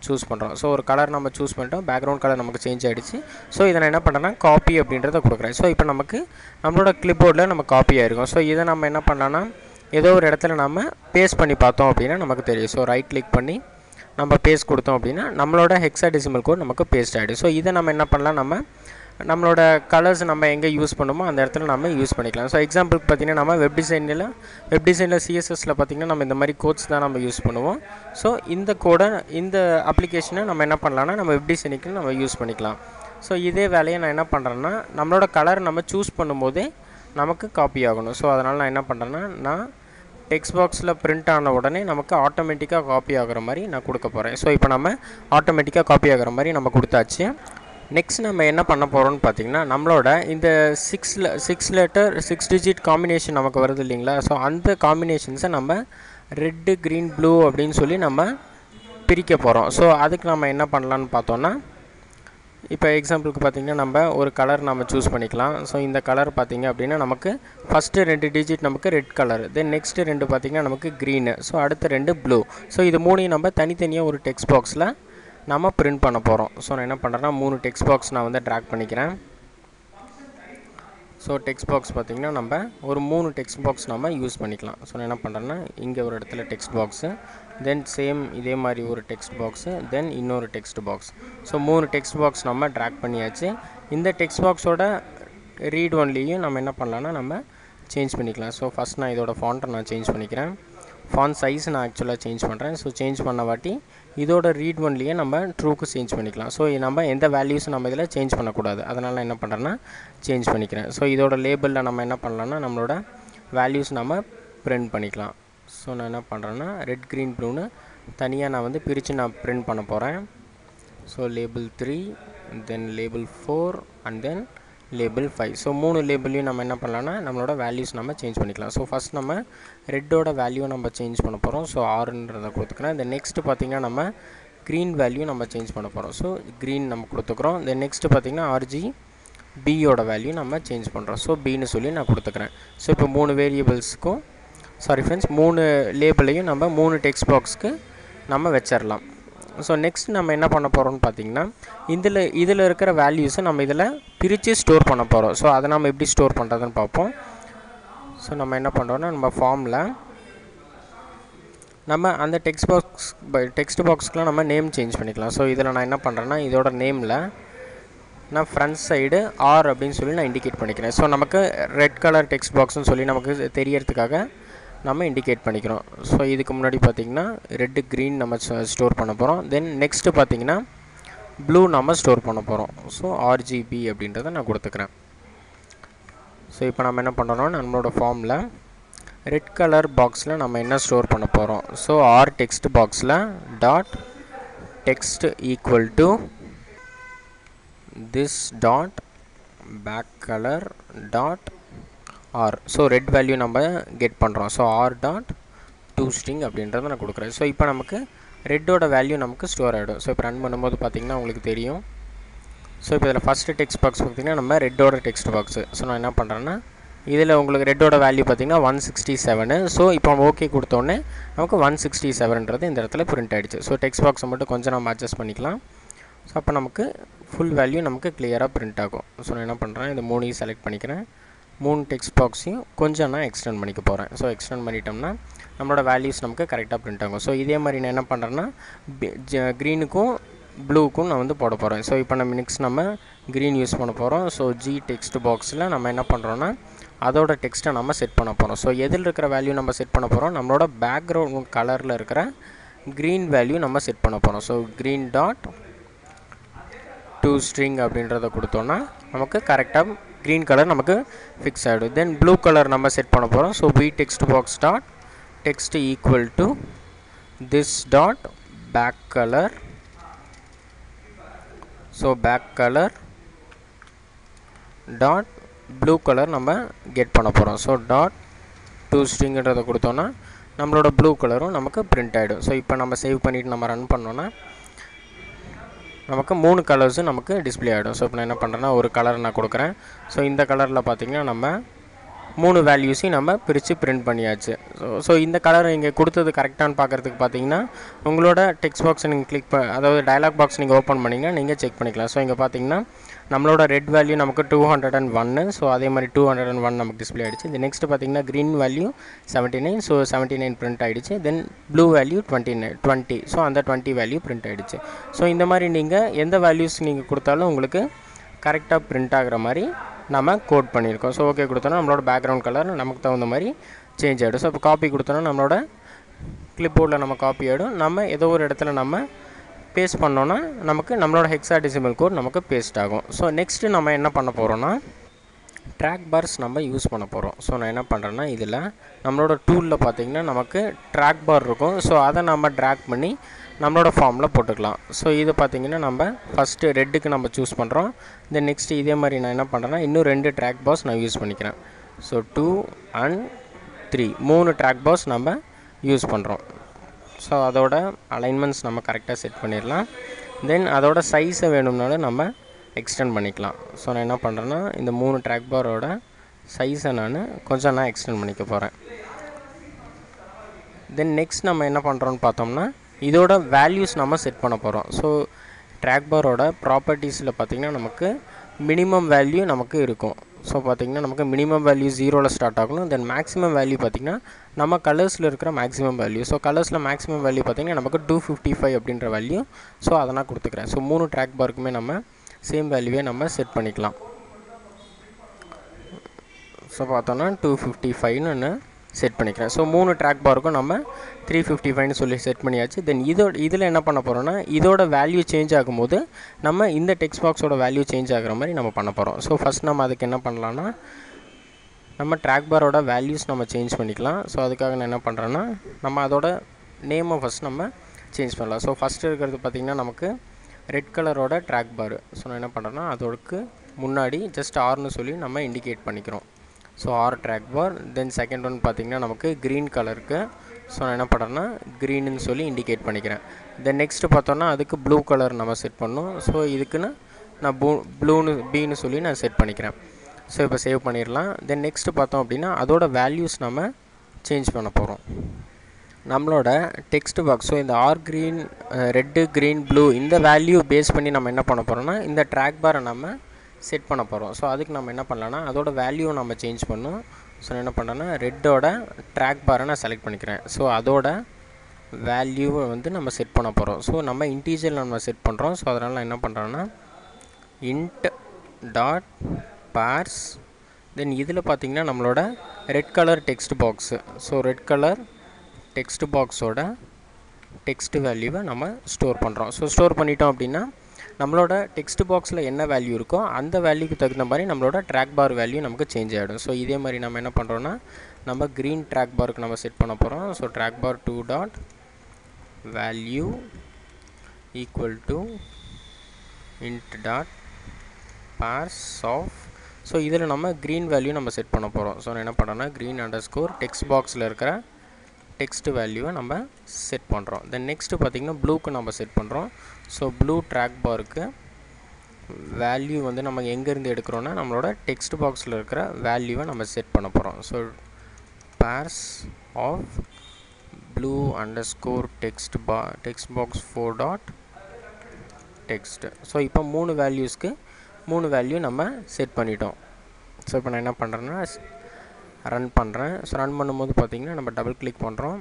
சூஸ் பண்ணுறோம். ஸோ ஒரு கலர் நம்ம சூஸ் பண்ணிட்டோம். பேக்ரவுண்ட் கலர் நமக்கு சேஞ்ச் ஆகிடுச்சு. ஸோ இதை நான் என்ன பண்ணுறேன்னா காப்பி அப்படின்றத கொடுக்குறேன். ஸோ இப்போ நமக்கு நம்மளோட கிளிப்போர்டில் நம்ம காப்பி ஆகிருக்கும். ஸோ இதை நம்ம என்ன பண்ணலான்னா ஏதோ ஒரு இடத்துல நம்ம பேஸ்ட் பண்ணி பார்த்தோம் அப்படின்னா நமக்கு தெரியும். ஸோ ரைட் கிளிக் பண்ணி நம்ம பேஸ்ட் கொடுத்தோம் அப்படின்னா நம்மளோட ஹெக்ஸாடெசிமல் கோட் நமக்கு பேஸ்ட் ஆகிடும். ஸோ இதை நம்ம என்ன பண்ணலாம், நம்மளோட கலர்ஸ் நம்ம எங்கே யூஸ் பண்ணுமோ அந்த இடத்துல நம்ம யூஸ் பண்ணிக்கலாம். ஸோ எக்ஸாம்பிளுக்கு பார்த்திங்கன்னா நம்ம வெப் டிசைனில் சிஎஸ்எஸில் பார்த்திங்கன்னா நம்ம இந்த மாதிரி கோட்ஸ் தான் நம்ம யூஸ் பண்ணுவோம். ஸோ இந்த கோடை இந்த அப்ளிகேஷனை நம்ம என்ன பண்ணலாம்னா நம்ம வெப் டிசைனிங்க்கு நம்ம யூஸ் பண்ணிக்கலாம். ஸோ இதே வேலையை நான் என்ன பண்ணுறேன்னா நம்மளோட கலர் நம்ம சூஸ் பண்ணும்போதே நமக்கு காப்பி ஆகணும். ஸோ அதனால் நான் என்ன பண்ணுறேன்னா நான் டெக்ஸ்ட் பாக்ஸில் பிரிண்ட் ஆன உடனே நமக்கு ஆட்டோமேட்டிக்காக காப்பி ஆகிற மாதிரி நான் கொடுக்க போகிறேன். ஸோ இப்போ நம்ம ஆட்டோமேட்டிக்காக காப்பி ஆகிற மாதிரி நம்ம கொடுத்தாச்சு. நெக்ஸ்ட் நம்ம என்ன பண்ண போகிறோம்னு பார்த்திங்கன்னா நம்மளோட இந்த 6 டிஜிட் காம்பினேஷன் நமக்கு வருது இல்லைங்களா. ஸோ அந்த காம்பினேஷன்ஸை நம்ம ரெட்டு க்ரீன் ப்ளூ அப்படின்னு சொல்லி நம்ம பிரிக்க போகிறோம். ஸோ அதுக்கு நம்ம என்ன பண்ணலான்னு பார்த்தோன்னா இப்போ எக்ஸாம்பிளுக்கு பார்த்திங்கன்னா நம்ம ஒரு கலர் நம்ம சூஸ் பண்ணிக்கலாம். ஸோ இந்த கலர் பார்த்திங்க அப்படின்னா நமக்கு ஃபஸ்ட்டு 2 டிஜிட் நமக்கு ரெட் கலர், தென் நெக்ஸ்ட்டு 2 பார்த்திங்கன்னா நமக்கு க்ரீனு, ஸோ அடுத்த 2 ப்ளூ. ஸோ இது 3 நம்ம தனித்தனியாக ஒரு டெக்ஸ்ட் பாக்ஸில் நம்ம பிரிண்ட் பண்ண போகிறோம். ஸோ நான் என்ன பண்ணுறேன்னா 3 டெக்ஸ்ட் பாக்ஸ் நான் வந்து ட்ராக் பண்ணிக்கிறேன். ஸோ டெக்ஸ்ட் பாக்ஸ் பார்த்திங்கன்னா நம்ம ஒரு 3 டெக்ஸ்ட் பாக்ஸ் நம்ம யூஸ் பண்ணிக்கலாம். ஸோ நான் என்ன பண்ணுறேன்னா இங்கே ஒரு இடத்துல டெக்ஸ்ட் பாக்ஸு, தென் சேம் இதே மாதிரி ஒரு டெக்ஸ்ட் பாக்ஸு, தென் இன்னொரு text box. So 3 text box நம்ம ட்ராக் பண்ணியாச்சு. இந்த டெக்ஸ்ட் பாக்ஸோட ரீட் ஒன்லேயும் நம்ம என்ன பண்ணலான்னா நம்ம சேஞ்ச் பண்ணிக்கலாம். ஸோ ஃபஸ்ட் நான் இதோட ஃபாண்ட்டை நான் சேஞ்ச் பண்ணிக்கிறேன். ஃபாண்ட் சைஸ் நான் ஆக்சுவலாக சேஞ்ச் பண்ணுறேன். ஸோ சேஞ்ச் பண்ண வாட்டி இதோட ரீட் ஒன்லேயே நம்ம ட்ரூக்கு சேஞ்ச் பண்ணிக்கலாம். ஸோ நம்ம எந்த வேல்யூஸும் நம்ம இதில் சேஞ்ச் பண்ணக்கூடாது. அதனால் நான் என்ன பண்ணுறேன்னா சேஞ்ச் பண்ணிக்கிறேன். ஸோ இதோட லேபிளில் நம்ம என்ன பண்ணலான்னா நம்மளோட வேல்யூஸ் நம்ம பிரிண்ட் பண்ணிக்கலாம். ஸோ நான் என்ன பண்ணுறேன்னா ரெட் க்ரீன் ப்ளூன்னு தனியாக நான் வந்து பிரித்து நான் பிரிண்ட் பண்ண போகிறேன். So label 3, then label 4 and then label 5. So 3 லேபிளையும் நம்ம என்ன பண்ணலான்னா நம்மளோட வேல்யூஸ் நம்ம சேஞ்ச் பண்ணிக்கலாம். ஸோ ஃபஸ்ட் நம்ம ரெட்டோட வேல்யூ நம்ம சேஞ்ச் பண்ண போகிறோம். ஸோ ஆறுன்றதை கொடுத்துக்கிறேன். இந்த நெக்ஸ்ட்டு பார்த்திங்கன்னா நம்ம க்ரீன் வேல்யூ நம்ம சேஞ்ச் பண்ண போகிறோம். ஸோ க்ரீன் நம்ம கொடுத்துக்கிறோம். தென் நெக்ஸ்ட்டு பார்த்திங்கன்னா RGBயோட வேல்யூ நம்ம சேஞ்ச் பண்ணுறோம். ஸோ பின்னு சொல்லி நான் கொடுத்துக்கிறேன். ஸோ இப்போ 3 வேரியபிள்ஸுக்கும் 3 லேபிளையும் நம்ம 3 டெக்ஸ்ட் பாக்ஸ்க்கு நம்ம வச்சிடலாம். ஸோ நெக்ஸ்ட் நம்ம என்ன பண்ண போகிறோம்னு பார்த்திங்கன்னா இதில் இருக்கிற வேல்யூஸை நம்ம இதில் பிரித்து ஸ்டோர் பண்ண போகிறோம். ஸோ அதை நம்ம எப்படி ஸ்டோர் பண்ணுறதுன்னு பார்ப்போம். ஸோ நம்ம என்ன பண்ணுறோன்னா நம்ம ஃபார்மில் நம்ம அந்த டெக்ஸ்ட் பாக்ஸ்க்குலாம் நம்ம நேம் சேஞ்ச் பண்ணிக்கலாம். ஸோ இதில் நான் என்ன பண்ணுறேன்னா இதோட நேமில் நான் ஃப்ரண்ட் சைடு ஆர் அப்படின்னு சொல்லி நான் இண்டிகேட் பண்ணிக்கிறேன். ஸோ நமக்கு ரெட் கலர் டெக்ஸ்ட் பாக்ஸ்னு சொல்லி நமக்கு தெரியறதுக்காக நம்ம இண்டிகேட் பண்ணிக்கிறோம். ஸோ இதுக்கு முன்னாடி பார்த்திங்கன்னா ரெட்டு க்ரீன் நம்ம ஸ்டோர் பண்ண போகிறோம். தென் நெக்ஸ்ட்டு பார்த்திங்கன்னா ப்ளூ நம்ம ஸ்டோர் பண்ண போகிறோம். ஸோ RGB அப்படின்றத நான் கொடுத்துக்கிறேன். ஸோ இப்போ நம்ம என்ன பண்ணுறோம்னா நம்மளோட ஃபார்மில் ரெட் கலர் பாக்ஸில் நம்ம என்ன ஸ்டோர் பண்ண போகிறோம். ஸோ ஆர் டெக்ஸ்ட் பாக்ஸில் dot text equal to this dot back colour dot R. So red value நம்ம கெட் பண்ணுறோம். ஸோ ஆர் டாட் toString அப்படின்றத நான் கொடுக்குறேன். ஸோ இப்போ நமக்கு ரெட்டோட வேல்யூ நமக்கு ஸ்டோர் ஆகிடும். ஸோ இப்போ ரன் பண்ணும்போது பார்த்திங்கன்னா உங்களுக்கு தெரியும். ஸோ இப்போ இதில் ஃபஸ்ட்டு டெக்ஸ்ட் பாக்ஸ் பார்த்திங்கன்னா நம்ம ரெட்டோட டெக்ஸ்ட் பாக்ஸு. ஸோ நான் என்ன பண்ணுறேன்னா இதில் உங்களுக்கு ரெட்டோட வேல்யூ பார்த்திங்கன்னா 167. ஸோ இப்போ நம்ம ஓகே கொடுத்தோன்னே நமக்கு 167ன்றது இந்த இடத்துல பிரிண்ட் ஆகிடுச்சு. ஸோ டெக்ஸ்ட் பாக்ஸை மட்டும் கொஞ்சம் நம்ம அட்ஜஸ்ட் பண்ணிக்கலாம். ஸோ அப்போ நமக்கு ஃபுல் வேல்யூ நமக்கு கிளியராக பிரிண்ட் ஆகும். ஸோ நான் என்ன பண்ணுறேன், இந்த 3 செலக்ட் பண்ணிக்கிறேன். 3 டெக்ஸ்ட் பாக்ஸையும் கொஞ்சம் நான் எக்ஸ்டெண்ட் பண்ணிக்க போகிறேன். ஸோ எக்ஸ்டெண்ட் பண்ணிட்டோம்னா நம்மளோட வேல்யூஸ் நமக்கு கரெக்டாக பிரிண்ட் ஆகும். ஸோ இதே மாதிரி நான் என்ன பண்ணுறேன்னா க்ரீனுக்கும் ப்ளூக்கும் நான் வந்து போட போகிறேன். ஸோ இப்போ நம்ம நெக்ஸ்ட் நம்ம க்ரீன் யூஸ் பண்ண போகிறோம். ஸோ ஜி டெக்ஸ்ட் பாக்ஸில் நம்ம என்ன பண்ணுறோன்னா அதோட டெக்ஸ்ட்டை நம்ம செட் பண்ண போகிறோம். ஸோ எதில் இருக்கிற வேல்யூ நம்ம செட் பண்ண போகிறோம், நம்மளோட பேக்ரவுண்ட் கலரில் இருக்கிற க்ரீன் வேல்யூ நம்ம செட் பண்ண போகிறோம். So green dot to string அப்படின்றத கொடுத்தோன்னா நமக்கு கரெக்டாக க்ரீன் கலர் நமக்கு ஃபிக்ஸ் ஆகிடும். தென் ப்ளூ கலர் நம்ம செட் பண்ண போகிறோம். So B text box dot text equal to this dot back colour. So back colour dot blue colour நம்ம கெட் பண்ண போகிறோம். ஸோ டாட் டு ஸ்ட்ரிங்கிறத கொடுத்தோன்னா நம்மளோட ப்ளூ கலரும் நமக்கு பிரிண்ட் ஆகிடும். ஸோ இப்போ நம்ம சேவ் பண்ணிவிட்டு நம்ம ரன் பண்ணோன்னா நமக்கு 3 கலர்ஸும் நமக்கு டிஸ்பிளே ஆகிடும். ஸோ இப்போ நான் என்ன பண்ணுறேன்னா ஒரு கலர் நான் கொடுக்குறேன். ஸோ இந்த கலரில் பார்த்திங்கன்னா நம்ம 3 வேல்யூஸையும் நம்ம பிரித்து பிரிண்ட் பண்ணியாச்சு. ஸோ இந்த கலர் இங்கே கொடுத்தது கரெக்டானு பார்க்குறதுக்கு பார்த்தீங்கன்னா உங்களோட டெக்ஸ்ட் பாக்ஸை நீங்கள் கிளிக் அதாவது டயலாக் பாக்ஸ் நீங்கள் ஓப்பன் பண்ணிங்கன்னா நீங்கள் செக் பண்ணிக்கலாம். ஸோ இங்கே பார்த்தீங்கன்னா நம்மளோட ரெட் வேல்யூ நமக்கு 201. ஸோ அதே மாதிரி 201 நமக்கு டிஸ்பிளே ஆகிடுச்சு. இந்த நெக்ஸ்ட் பார்த்தீங்கன்னா க்ரீன் வேல்யூ 79. ஸோ 79 பிரிண்ட் ஆகிடுச்சு. தென் ப்ளூ வேல்யூ 20. ஸோ அந்த 20 வேல்யூ பிரிண்ட் ஆகிடுச்சு. ஸோ இந்த மாதிரி நீங்கள் எந்த வேல்யூஸ் நீங்கள் கொடுத்தாலும் உங்களுக்கு கரெக்டாக பிரிண்ட் ஆகிற மாதிரி நம்ம கோட் பண்ணியிருக்கோம். ஸோ ஓகே கொடுத்தோன்னா நம்மளோட பேக்ரவுண்ட் கலர் நமக்கு தகுந்த மாதிரி சேஞ்ச் ஆகிடும். ஸோ இப்போ காப்பி கொடுத்தோன்னா நம்மளோட கிளிப்போர்டில் நம்ம காப்பி ஆகிடும். நம்ம ஏதோ ஒரு இடத்துல நம்ம பேஸ்ட் பண்ணோன்னா நமக்கு நம்மளோட ஹெக்ஸாடெசிமல் கோட் நமக்கு பேஸ்ட் ஆகும். ஸோ நெக்ஸ்ட்டு நம்ம என்ன பண்ண போகிறோன்னா ட்ராக் பார்ஸ் நம்ம யூஸ் பண்ண போகிறோம். ஸோ நான் என்ன பண்ணுறேன்னா இதில் நம்மளோட டூலில் பார்த்திங்கன்னா நமக்கு ட்ராக் பார் இருக்கும். ஸோ அதை நம்ம ட்ராக் பண்ணி நம்மளோட ஃபார்மில் போட்டுக்கலாம். ஸோ இது பார்த்திங்கன்னா நம்ம ஃபஸ்ட்டு ரெட்டுக்கு நம்ம சூஸ் பண்ணுறோம். தென் நெக்ஸ்ட்டு இதே மாதிரி நான் என்ன பண்ணுறேன்னா இன்னும் 2 ட்ராக் பார்ஸ் நான் யூஸ் பண்ணிக்கிறேன். ஸோ 2 and 3 3 ட்ராக் பார்ஸ் நம்ம யூஸ் பண்ணுறோம். ஸோ அதோட அலைன்மெண்ட்ஸ் நம்ம கரெக்டாக செட் பண்ணிடலாம். தென் அதோட சைஸை வேணும்னாலும் நம்ம எக்ஸ்டெண்ட் பண்ணிக்கலாம். ஸோ நான் என்ன பண்ணுறேன்னா இந்த 3 ட்ராக் பாரோட சைஸை நான் கொஞ்சம் எக்ஸ்டெண்ட் பண்ணிக்க போகிறேன். தென் நெக்ஸ்ட் நம்ம என்ன பண்ணுறோன்னு பார்த்தோம்னா இதோட வேல்யூஸ் நம்ம செட் பண்ண போகிறோம். ஸோ ட்ராக் பாரோட ப்ராப்பர்ட்டிஸில் பார்த்திங்கன்னா நமக்கு மினிமம் வேல்யூ நமக்கு இருக்கும். ஸோ பார்த்திங்கன்னா நமக்கு மினிமம் வேல்யூ 0ல் ஸ்டார்ட் ஆகணும். தென் மேக்ஸிமம் வேல்யூ பார்த்திங்கன்னா நம்ம கலர்ஸில் இருக்கிற மேக்ஸிமம் வேல்யூ. ஸோ கலர்ஸில் மேக்ஸிமம் வேல்யூ பார்த்திங்கன்னா நமக்கு 255 அப்படின்ற வேல்யூ. ஸோ அதை நான் கொடுத்துக்கிறேன். ஸோ 3 ட்ராக் பாருக்குமே நம்ம சேம் வேல்யூவே நம்ம செட் பண்ணிக்கலாம். ஸோ பார்த்தோன்னா 255ன்னு செட் பண்ணிக்கிறேன். ஸோ 3 ட்ராக் பாருக்கும் நம்ம 355ன்னு சொல்லி செட் பண்ணியாச்சு. தென் இதில் என்ன பண்ண போகிறோன்னா இதோட வேல்யூ சேஞ்ச் ஆகும்போது நம்ம இந்த டெக்ஸ்ட் பாக்ஸோட வேல்யூ சேஞ்ச் ஆகிற மாதிரி நம்ம பண்ண போகிறோம். ஸோ ஃபஸ்ட் நம்ம அதுக்கு என்ன பண்ணலான்னா நம்ம ட்ராக் பாரோட வேல்யூஸ் நம்ம சேஞ்ச் பண்ணிக்கலாம். ஸோ அதுக்காக நான் என்ன பண்ணுறேன்னா நம்ம அதோட நேமை ஃபஸ்ட் நம்ம சேஞ்ச் பண்ணலாம். ஸோ ஃபஸ்ட்டு இருக்கிறது பார்த்திங்கன்னா நமக்கு ரெட் கலரோட ட்ராக் பார். ஸோ நான் என்ன பண்ணுறேன்னா அதோடக்கு முன்னாடி ஜஸ்ட் ஆர்னு சொல்லி நம்ம இண்டிகேட் பண்ணிக்கிறோம். ஸோ ஆர் ட்ராக் பார். தென் செகண்ட் ஒன் பார்த்திங்கன்னா நமக்கு க்ரீன் கலருக்கு. ஸோ நான் என்ன பண்ணுறேன்னா க்ரீனுன்னு சொல்லி இண்டிகேட் பண்ணிக்கிறேன். தென் நெக்ஸ்ட்டு பார்த்தோன்னா அதுக்கு ப்ளூ கலர் நம்ம செட் பண்ணணும். ஸோ இதுக்குன்னு நான் பின்னு சொல்லி நான் செட் பண்ணிக்கிறேன். ஸோ இப்போ சேவ் பண்ணிடலாம். தென் நெக்ஸ்ட்டு பார்த்தோம் அப்படின்னா அதோட வேல்யூஸ் நம்ம சேஞ்ச் பண்ண போகிறோம். நம்மளோட டெக்ஸ்ட் பாக்ஸ். ஸோ இந்த R green, red, green, blue இந்த வேல்யூ பேஸ் பண்ணி நம்ம என்ன பண்ண போகிறோம்னா இந்த ட்ராக் பாரை நம்ம செட் பண்ண போகிறோம். ஸோ அதுக்கு நம்ம என்ன பண்ணலான்னா அதோட வேல்யூவை நம்ம சேஞ்ச் பண்ணணும். ஸோ நான் என்ன பண்ணுறேன்னா ரெட்டோட ட்ராக் பாரை நான் செலக்ட் பண்ணிக்கிறேன். ஸோ அதோட வேல்யூவை வந்து நம்ம செட் பண்ண போகிறோம். ஸோ நம்ம இன்டீஜர் நம்ம செட் பண்ணுறோம். ஸோ அதனால் நான் என்ன பண்ணுறேன்னா int டாட் பார்ஸ். தென் இதில் பார்த்திங்கன்னா நம்மளோட red colour text box. So red colour text பாக்ஸோட டெக்ஸ்ட் வேல்யூவை நம்ம ஸ்டோர் பண்ணுறோம். ஸோ ஸ்டோர் பண்ணிட்டோம் அப்படின்னா நம்மளோட டெக்ஸ்ட் பாக்ஸில் என்ன வேல்யூ இருக்கோ அந்த வேல்யூக்கு தகுந்த மாதிரி நம்மளோட ட்ராக் பார் வேல்யூ நமக்கு சேஞ்ச் ஆகிடும். ஸோ இதே மாதிரி நம்ம என்ன பண்ணுறோன்னா நம்ம க்ரீன் ட்ராக் பாருக்கு நம்ம செட் பண்ண போகிறோம். So track bar 2 dot value equal to int dot parse of. So இதில் நம்ம க்ரீன் வேல்யூ நம்ம செட் பண்ண போகிறோம். ஸோ நான் என்ன பண்ணுறேன்னா க்ரீன் அண்டர்ஸ்கோர் டெக்ஸ்ட் பாக்ஸில் இருக்கிற டெக்ஸ்ட் வேல்யூவை நம்ம செட் பண்ணுறோம். தென் நெக்ஸ்ட்டு பார்த்திங்கன்னா ப்ளூக்கு நம்ம செட் பண்ணுறோம். ஸோ ப்ளூ ட்ராக் பாருக்கு வேல்யூ வந்து நம்ம எங்கேருந்து எடுக்கிறோன்னா நம்மளோட டெக்ஸ்ட் பாக்ஸில் இருக்கிற வேல்யூவை நம்ம செட் பண்ண போகிறோம். So pairs of blue underscore text box 4 dot text. So இப்போ 3 வேல்யூஸ்க்கு 3 வேல்யூ நம்ம செட் பண்ணிட்டோம். ஸோ இப்போ நான் என்ன பண்ணுறேன்னா ரன் பண்ணுறேன். ஸோ ரன் பண்ணும்போது பார்த்திங்கன்னா நம்ம டபுள் கிளிக் பண்ணுறோம்.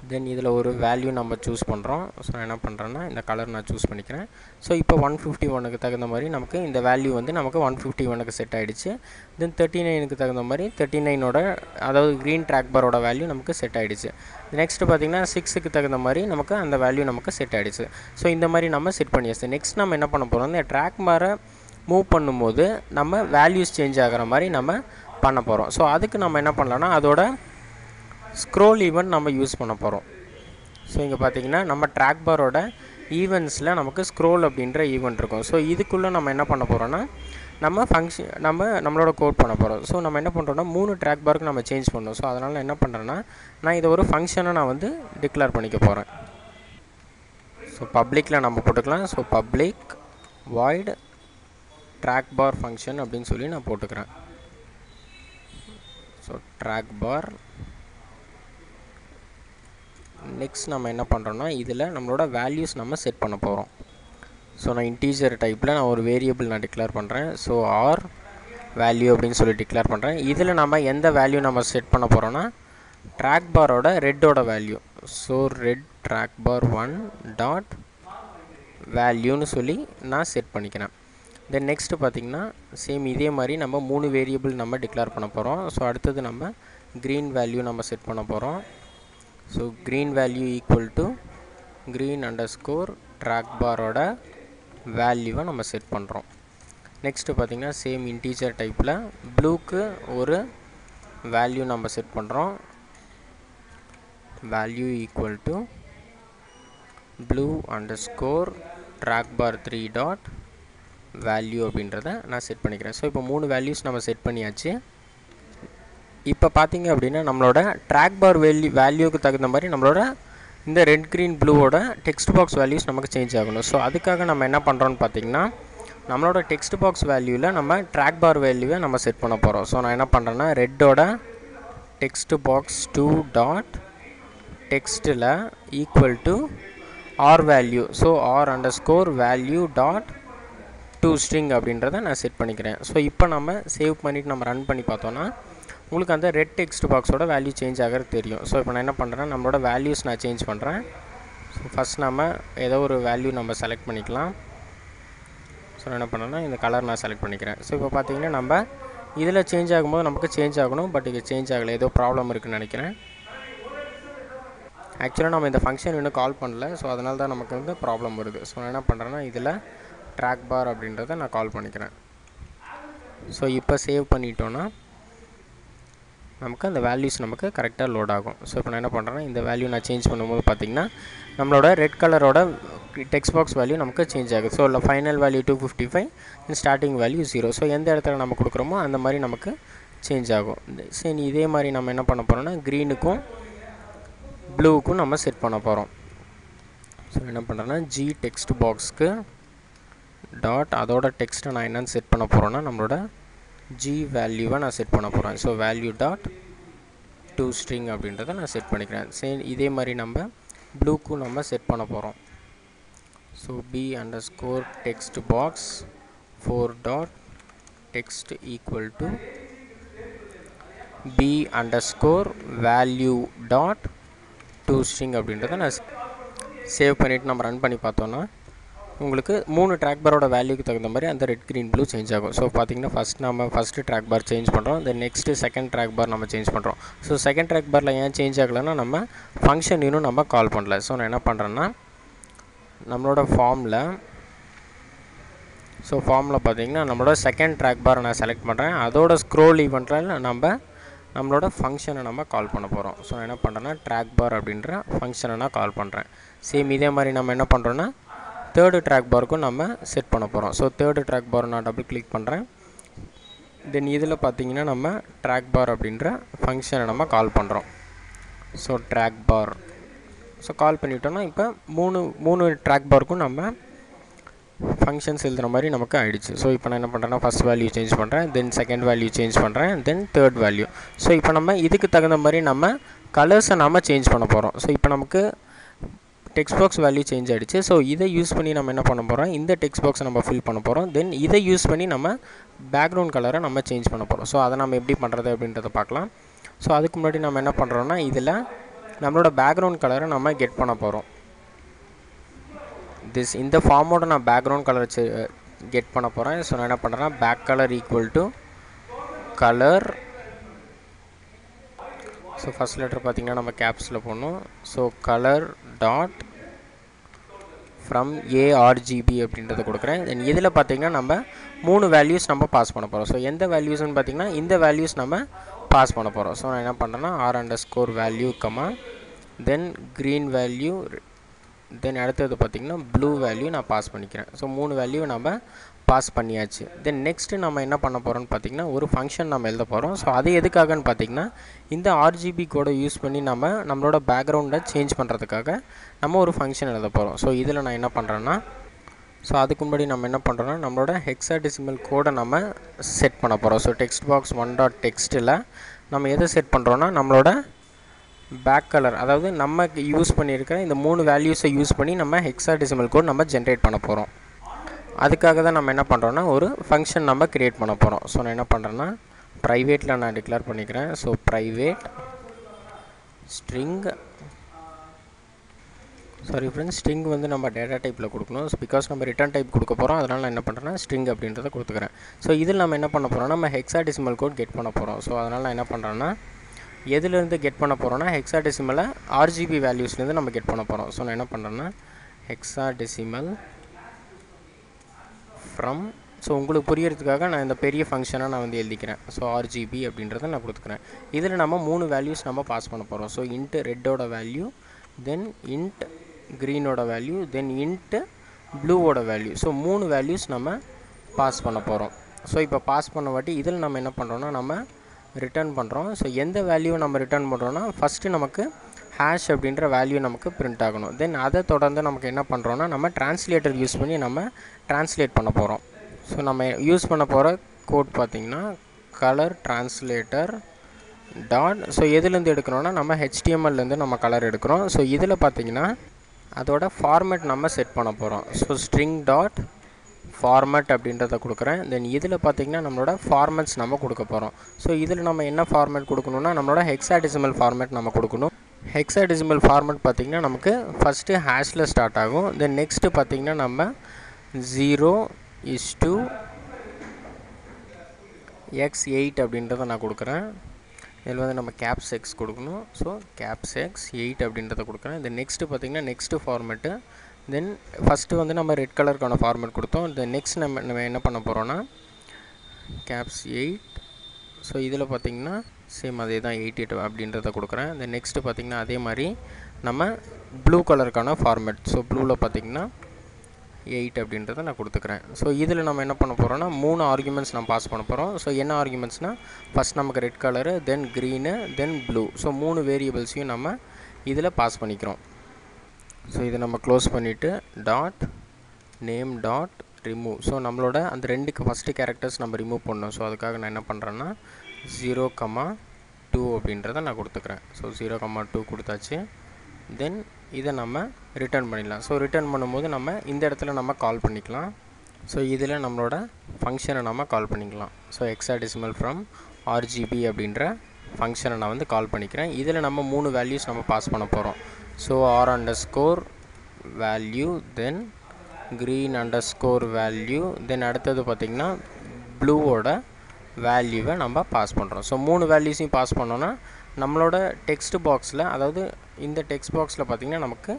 தென் இதில் ஒரு வேல்யூ நம்ம சூஸ் பண்ணுறோம். ஸோ நான் என்ன பண்ணுறேன்னா இந்த கலர் நான் சூஸ் பண்ணிக்கிறேன். ஸோ இப்போ 151க்கு தகுந்த மாதிரி நமக்கு இந்த வேல்யூ வந்து நமக்கு 151க்கு செட் ஆகிடுச்சு. தென் 39க்கு தகுந்த மாதிரி 39ஓட அதாவது க்ரீன் ட்ராக் பாரோட வேல்யூ நமக்கு செட் ஆகிடுச்சு. நெக்ஸ்ட்டு பார்த்திங்கன்னா 6க்கு தகுந்த மாதிரி நமக்கு அந்த வேல்யூ நமக்கு செட் ஆகிடுச்சு. ஸோ இந்த மாதிரி நம்ம செட் பண்ணியாச்சு. நெக்ஸ்ட் நம்ம என்ன பண்ண போகிறோம், இந்த ட்ராக் பாரை மூவ் பண்ணும்போது நம்ம வேல்யூஸ் சேஞ்ச் ஆகிற மாதிரி நம்ம பண்ண போகிறோம். ஸோ அதுக்கு நம்ம என்ன பண்ணலான்னா அதோட ஸ்க்ரோல் ஈவெண்ட் நம்ம யூஸ் பண்ண போகிறோம். ஸோ இங்கே பார்த்தீங்கன்னா நம்ம ட்ராக் பாரோட ஈவெண்ட்ஸில் நமக்கு ஸ்க்ரோல் அப்படின்ற ஈவெண்ட் இருக்கும். ஸோ இதுக்குள்ளே நம்ம என்ன பண்ண போகிறோன்னா நம்மளோட கோட் பண்ண போகிறோம். ஸோ நம்ம என்ன பண்ணுறோன்னா 3 ட்ராக் பாருக்கு நம்ம சேஞ்ச் பண்ணோம். ஸோ அதனால் என்ன பண்ணுறேன்னா நான் இதை ஒரு ஃபங்க்ஷனை நான் வந்து டிக்ளேர் பண்ணிக்க போகிறேன். ஸோ பப்ளிக்கில் நம்ம போட்டுக்கலாம். ஸோ பப்ளிக் வாய்ட் ட்ராக் பார் ஃபங்க்ஷன் அப்படின்னு சொல்லி நான் போட்டுக்கிறேன். ஸோ ட்ராக் பார் நெக்ஸ்ட் நம்ம என்ன பண்ணுறோன்னா இதில் நம்மளோட வேல்யூஸ் நம்ம செட் பண்ண போகிறோம். ஸோ நான் இன்டீஜர் டைப்பில் நான் ஒரு வேரியபிள் நான் டிக்ளேர் பண்ணுறேன். ஸோ ஆர் வேல்யூ அப்படின்னு சொல்லி டிக்ளேர் பண்ணுறேன். இதில் நம்ம எந்த வேல்யூ நம்ம செட் பண்ண போகிறோன்னா ட்ராக் பாரோட ரெட்டோட value. So red track bar 1 dot வேல்யூன்னு சொல்லி நான் செட் பண்ணிக்கிறேன். தென் நெக்ஸ்ட்டு பார்த்திங்கன்னா சேம் இதே மாதிரி நம்ம 3 வேரியபிள் நம்ம டிக்ளேர் பண்ண போகிறோம். ஸோ அடுத்தது நம்ம க்ரீன் வேல்யூ நம்ம செட் பண்ண போகிறோம். So green value equal to green underscore track பாரோட வேல்யூவை நம்ம செட் பண்ணுறோம். நெக்ஸ்ட்டு பார்த்திங்கன்னா சேம் இன்டீஜர் டைப்பில் ப்ளூக்கு ஒரு வேல்யூ நம்ம செட் பண்ணுறோம். Value equal to blue underscore track bar 3 dot value அப்படின்றத நான் செட் பண்ணிக்கிறேன். ஸோ இப்போ 3 வேல்யூஸ் நம்ம செட் பண்ணியாச்சு. இப்போ பார்த்திங்க அப்படின்னா நம்மளோட ட்ராக் பார் வேல்யூக்கு தகுந்த மாதிரி நம்மளோட இந்த ரெட் க்ரீன் ப்ளூவோட டெக்ஸ்ட் பாக்ஸ் வேல்யூஸ் நமக்கு சேஞ்ச் ஆகணும். ஸோ அதுக்காக நம்ம என்ன பண்ணுறோன்னு பார்த்திங்கன்னா நம்மளோட டெக்ஸ்ட் பாக்ஸ் வேல்யூவில் நம்ம ட்ராக் பார் வேல்யூவை நம்ம செட் பண்ண போகிறோம். ஸோ நான் என்ன பண்ணுறேன்னா ரெட்டோட டெக்ஸ்ட் பாக்ஸ் 2 டாட் டெக்ஸ்ட்டில் equal to R value. So R underscore value dot to string அப்படின்றத நான் செட் பண்ணிக்கிறேன். ஸோ இப்போ நம்ம சேவ் பண்ணிவிட்டு நம்ம ரன் பண்ணி பார்த்தோன்னா உங்களுக்கு அந்த ரெட் டெக்ஸ்ட் பாக்ஸோட வேல்யூ சேஞ்ச் ஆகிறது தெரியும். ஸோ இப்போ நான் என்ன பண்ணுறேன், நம்மளோட வேல்யூஸ் நான் சேஞ்ச் பண்ணுறேன். ஸோ ஃபஸ்ட் நம்ம ஏதோ ஒரு வேல்யூ நம்ம செலக்ட் பண்ணிக்கலாம். ஸோ நான் என்ன பண்ணுறேன்னா இந்த கலர் நான் செலக்ட் பண்ணிக்கிறேன். ஸோ இப்போ பார்த்தீங்கன்னா நம்ம இதில் சேஞ்ச் ஆகும்போது நமக்கு சேஞ்ச் ஆகணும், பட் இது சேஞ்ச் ஆகலை, ஏதோ ப்ராப்ளம் இருக்குதுன்னு நினைக்கிறேன். ஆக்சுவலாக நம்ம இந்த ஃபங்க்ஷன் இன்னும் கால் பண்ணல. ஸோ அதனால தான் நமக்கு வந்து ப்ராப்ளம் வருது. ஸோ நான் என்ன பண்ணுறேன்னா இதில் ட்ராக் பார் அப்படின்றத நான் கால் பண்ணிக்கிறேன். ஸோ இப்போ சேவ் பண்ணிட்டோன்னா நமக்கு அந்த வேல்யூஸ் நமக்கு கரெக்டாக லோட் ஆகும். ஸோ இப்போ நான் என்ன பண்ணுறேன்னா இந்த வேல்யூ நான் சேஞ்ச் பண்ணும்போது பார்த்திங்கன்னா நம்மளோட ரெட் கலரோட டெக்ஸ்ட் பாக்ஸ் வேல்யூ நமக்கு சேஞ்ச் ஆகுது. ஸோ இல்லை final value 255 starting value 0. So எந்த இடத்துல நம்ம கொடுக்குறோமோ அந்த மாதிரி நமக்கு சேஞ்ச் ஆகும். சரி இதே மாதிரி நம்ம என்ன பண்ண போகிறோம்னா க்ரீனுக்கும் ப்ளூவுக்கும் நம்ம செட் பண்ண போகிறோம். ஸோ என்ன பண்ணுறேன்னா ஜி டெக்ஸ்ட் பாக்ஸ்க்கு டாட் அதோட டெக்ஸ்ட்டை நான் என்னென்னு செட் பண்ண போகிறோன்னா நம்மளோட ஜி வேல்யூவை நான் செட் பண்ண போகிறேன். So value dot to string அப்படின்றத நான் செட் பண்ணிக்கிறேன். சரி இதே மாதிரி நம்ம ப்ளூக்கும் நம்ம செட் பண்ண போகிறோம். So B underscore text box 4 dot text equal to B underscore value dot to string அப்படின்றத நான் சேவ் பண்ணிவிட்டு நம்ம ரன் பண்ணி பார்த்தோன்னா உங்களுக்கு 3 ட்ராக் பாரோட வேல்யூக்கு தகுந்த மாதிரி அந்த ரெட் க்ரீன் ப்ளூ சேஞ்ச் ஆகும். ஸோ பார்த்திங்கன்னா ஃபஸ்ட்டு ட்ராக் பார் சேஞ்ச் பண்ணுறோம். தென் நெக்ஸ்ட்டு செகண்ட் ட்ராக் பார் நம்ம சேஞ்ச் பண்ணுறோம். ஸோ செகண்ட் ட்ராக் பாரில் ஏன் சேஞ்ச் ஆகலைன்னா நம்ம ஃபங்க்ஷன் இன்னும் நம்ம கால் பண்ணல. ஸோ நான் என்ன பண்ணுறேன்னா நம்மளோட ஃபார்மில் பார்த்திங்கன்னா நம்மளோட செகண்ட் ட்ராக் பாரை நான் செலக்ட் பண்ணுறேன். அதோட ஸ்க்ரோல் ஈவெண்ட்டில் நம்மளோட ஃபங்க்ஷனை நம்ம கால் பண்ண போகிறோம். ஸோ நான் என்ன பண்ணுறேன்னா ட்ராக் பார் அப்படின்ற ஃபங்க்ஷனை நான் கால் பண்ணுறேன். சேம் இதே மாதிரி நம்ம என்ன பண்ணுறோன்னா தேர்டு ட்ராக் பாருக்கும் நம்ம செட் பண்ண போகிறோம். ஸோ தேர்டு ட்ராக் பார் நான் டபுள் கிளிக் பண்ணுறேன். தென் இதில் பார்த்திங்கன்னா நம்ம ட்ராக் பார் அப்படின்ற ஃபங்க்ஷனை நம்ம கால் பண்ணுறோம். ஸோ ட்ராக் பார் ஸோ கால் பண்ணிவிட்டோன்னா இப்போ மூணு ட்ராக் பாருக்கும் நம்ம ஃபங்க்ஷன்ஸ் எழுதுகிற மாதிரி நமக்கு ஆகிடுச்சு. ஸோ இப்போ நான் என்ன பண்ணுறேன்னா ஃபஸ்ட் வேல்யூ சேஞ்ச் பண்ணுறேன், தென் செகண்ட் வேல்யூ சேஞ்ச் பண்ணுறேன், தென் தேர்ட் வேல்யூ. ஸோ இப்போ நம்ம இதுக்கு தகுந்த மாதிரி நம்ம கலர்ஸை நம்ம சேஞ்ச் பண்ண போகிறோம். ஸோ இப்போ நமக்கு டெக்ஸ்ட் பாக்ஸ் வேல்யூ சேஞ்ச் ஆகிடுச்சு. ஸோ இதை யூஸ் பண்ணி நம்ம என்ன பண்ண போகிறோம், இந்த டெக்ஸ்ட் பாக்ஸை நம்ம ஃபில் பண்ண போகிறோம். தென் இதை யூஸ் பண்ணி நம்ம பேக்ரவுண்ட் கலரை நம்ம சேஞ்ச் பண்ண போகிறோம். ஸோ அதை நம்ம எப்படி பண்ணுறது அப்படின்றத பார்க்கலாம். ஸோ அதுக்கு முன்னாடி நம்ம என்ன பண்ணுறோன்னா இதில் நம்மளோட பேக்ரவுண்ட் கலரை நம்ம கெட் பண்ண போகிறோம். இந்த ஃபார்மோட நான் பேக்ரவுண்ட் கலர் கெட் பண்ண போகிறேன். ஸோ நான் என்ன பண்ணுறேன்னா back colour equal to colour. So first letter பார்த்திங்கன்னா நம்ம கேப்ஸில் போடணும். So colour dot from ARGB அப்படின்றத கொடுக்குறேன். தென் இதில் பார்த்திங்கன்னா நம்ம 3 வேல்யூஸ் நம்ம பாஸ் பண்ண போகிறோம். ஸோ எந்த வேல்யூஸ்ன்னு பார்த்திங்கன்னா இந்த வேல்யூஸ் நம்ம பாஸ் பண்ண போகிறோம். ஸோ நான் என்ன பண்ணுறேன்னா R_value, தென் க்ரீன் வேல்யூ, தென் அடுத்தது பார்த்திங்கன்னா ப்ளூ வேல்யூ நான் பாஸ் பண்ணிக்கிறேன். ஸோ 3 வேல்யூ நம்ம பாஸ் பண்ணியாச்சு. தென் நெக்ஸ்ட்டு நம்ம என்ன பண்ண போகிறோம்னு பார்த்திங்கன்னா ஒரு ஃபங்க்ஷன் நம்ம எழுத போகிறோம். ஸோ அது எதுக்காகன்னு பார்த்திங்கன்னா இந்த RGB கோடை யூஸ் பண்ணி நம்மளோட பேக்ரவுண்டை சேஞ்ச் பண்ணுறதுக்காக நம்ம ஒரு ஃபங்க்ஷன் எழுத போகிறோம். ஸோ இதில் நான் என்ன பண்ணுறேன்னா ஸோ அதுக்கு முன்னாடி நம்ம என்ன பண்ணுறோன்னா நம்மளோட ஹெக்ஸாடெசிமல் கோடை நம்ம செட் பண்ண போகிறோம். ஸோ டெக்ஸ்ட் பாக்ஸ் 1.txt நம்ம எதை செட் பண்ணுறோன்னா நம்மளோட பேக் கலர், அதாவது நம்ம யூஸ் பண்ணியிருக்கிற இந்த 3 வேல்யூஸை யூஸ் பண்ணி நம்ம ஹெக்ஸாடெசிமல் கோட் நம்ம ஜென்ரேட் பண்ண போகிறோம். அதுக்காக தான் நம்ம என்ன பண்ணுறோன்னா ஒரு ஃபங்க்ஷன் நம்ம க்ரியேட் பண்ண போகிறோம். ஸோ நான் என்ன பண்ணுறேன்னா ப்ரைவேட்டில் நான் டிக்ளேர் பண்ணிக்கிறேன். So private string, sorry friends, string வந்து நம்ம டேட்டா டைப்பில் கொடுக்கணும். ஸோ பிகாஸ் நம்ம ரிட்டர்ன் டைப் கொடுக்க போகிறோம், அதனால் நான் என்ன பண்ணுறேன்னா ஸ்ட்ரிங் அப்படின்றத கொடுத்துக்கிறேன். ஸோ இதில் நம்ம என்ன பண்ண போகிறோம்னா நம்ம ஹெக்ஸாடெசிமல் கோட் கெட் பண்ண போகிறோம். ஸோ அதனால் நான் என்ன பண்ணுறேன்னா எதுலேருந்து கெட் பண்ண போகிறோன்னா ஹெக்ஸாடெசிமலை RGB வேல்யூஸ்லேருந்து நம்ம கெட் பண்ண போகிறோம். ஸோ நான் என்ன பண்ணுறேன்னா ஹெக்ஸாடெசிமல் ஃப்ரம், ஸோ உங்களுக்கு புரியறதுக்காக நான் இந்த பெரிய ஃபங்க்ஷனை நான் வந்து எழுதிக்கிறேன். ஸோ RGB அப்படின்றத நான் கொடுத்துக்கிறேன். இதில் நம்ம 3 வேல்யூஸ் நம்ம பாஸ் பண்ண போகிறோம். ஸோ இன்ட் ரெட்டோட வேல்யூ, தென் இன்ட் க்ரீனோட வேல்யூ, தென் இன்ட் ப்ளூவோட வேல்யூ. ஸோ 3 வேல்யூஸ் நம்ம பாஸ் பண்ண போகிறோம். ஸோ இப்போ பாஸ் பண்ண வாட்டி இதில் நம்ம என்ன பண்ணுறோன்னா நம்ம ரிட்டர்ன் பண்ணுறோம். ஸோ எந்த வேல்யூவை நம்ம ரிட்டர்ன் பண்ணுறோன்னா ஃபஸ்ட்டு நமக்கு ஹேஷ் அப்படின்ற வேல்யூ நமக்கு பிரிண்ட் ஆகணும். தென் அதை தொடர்ந்து நமக்கு என்ன பண்ணுறோன்னா நம்ம டிரான்ஸ்லேட்டர் யூஸ் பண்ணி நம்ம டிரான்ஸ்லேட் பண்ண போகிறோம். ஸோ நம்ம யூஸ் பண்ண போகிற கோட் பார்த்திங்கன்னா கலர் டிரான்ஸ்லேட்டர் டாட், ஸோ எதுலேருந்து எடுக்கிறோன்னா நம்ம HTMLலேருந்து நம்ம கலர் எடுக்கிறோம். ஸோ இதில் பார்த்திங்கன்னா அதோட ஃபார்மேட் நம்ம செட் பண்ண போகிறோம். ஸோ ஸ்ட்ரிங் டாட் ஃபார்மேட் அப்படின்றத கொடுக்குறேன். தென் இதில் பார்த்திங்கன்னா நம்மளோட ஃபார்மேட்ஸ் நம்ம கொடுக்க போகிறோம். ஸோ இதில் நம்ம என்ன ஃபார்மேட் கொடுக்கணுன்னா நம்மளோட ஹெக்ஸாடெசிமல் ஃபார்மேட் நம்ம கொடுக்கணும். ஹெக்ஸாடெசிமல் ஃபார்மேட் பார்த்திங்கன்னா நமக்கு ஃபஸ்ட்டு ஹேஷில் ஸ்டார்ட் ஆகும். தென் நெக்ஸ்ட்டு பார்த்திங்கன்னா நம்ம 0:x8 அப்படின்றத நான் கொடுக்குறேன். இதில் வந்து நம்ம caps X கொடுக்கணும். ஸோ caps X8 அப்படின்றத கொடுக்குறேன். தென் நெக்ஸ்ட்டு பார்த்திங்கன்னா நெக்ஸ்ட்டு ஃபார்மேட்டு, தென் ஃபஸ்ட்டு வந்து நம்ம ரெட் கலருக்கான ஃபார்மேட் கொடுத்தோம். தென் நெக்ஸ்ட் நம்ம என்ன பண்ண போகிறோன்னா caps 8. ஸோ இதில் பார்த்திங்கன்னா சேம் அதே தான் 88 அப்படின்றத கொடுக்குறேன். தென் நெக்ஸ்ட்டு பார்த்திங்கன்னா அதே மாதிரி நம்ம ப்ளூ கலருக்கான ஃபார்மேட், ஸோ ப்ளூவில் பார்த்திங்கன்னா 8 அப்படின்றத நான் கொடுத்துக்கிறேன். ஸோ இதில் நம்ம என்ன பண்ண போகிறோன்னா 3 ஆர்குமெண்ட்ஸ் நம்ம பாஸ் பண்ண போகிறோம். ஸோ என்ன ஆர்குமெண்ட்ஸ்னால் ஃபஸ்ட் நமக்கு ரெட் கலரு, தென் க்ரீனு, தென் ப்ளூ. ஸோ 3 வேரியபிள்ஸையும் நம்ம இதில் பாஸ் பண்ணிக்கிறோம். ஸோ இதை நம்ம க்ளோஸ் பண்ணிவிட்டு dot name dot remove. So நம்மளோட அந்த 2 ஃபஸ்ட்டு கேரக்டர்ஸ் நம்ம ரிமூவ் பண்ணணும். ஸோ அதுக்காக நான் என்ன பண்ணுறேன்னா 0,2 அப்படின்றத நான் கொடுத்துக்கிறேன். ஸோ 0,2 கொடுத்தாச்சு. தென் இதை நம்ம ரிட்டர்ன் பண்ணிடலாம். ஸோ ரிட்டர்ன் பண்ணும்போது நம்ம இந்த இடத்துல நம்ம கால் பண்ணிக்கலாம். ஸோ இதில் நம்மளோட ஃபங்க்ஷனை நம்ம கால் பண்ணிக்கலாம். ஸோ ஹெக்ஸாடெசிமல் ஃப்ரம் RGB அப்படின்ற ஃபங்க்ஷனை நான் வந்து கால் பண்ணிக்கிறேன். இதில் நம்ம 3 வேல்யூஸ் நம்ம பாஸ் பண்ண போகிறோம். ஸோ R_value, தென் க்ரீன் _value, தென் அடுத்தது பார்த்திங்கன்னா ப்ளூவோட வேல்யூவை நம்ம பாஸ் பண்ணுறோம். ஸோ 3 வேல்யூஸையும் பாஸ் பண்ணோன்னா நம்மளோட டெக்ஸ்ட் பாக்ஸில், அதாவது இந்த டெக்ஸ்ட் பாக்ஸில் பார்த்திங்கன்னா நமக்கு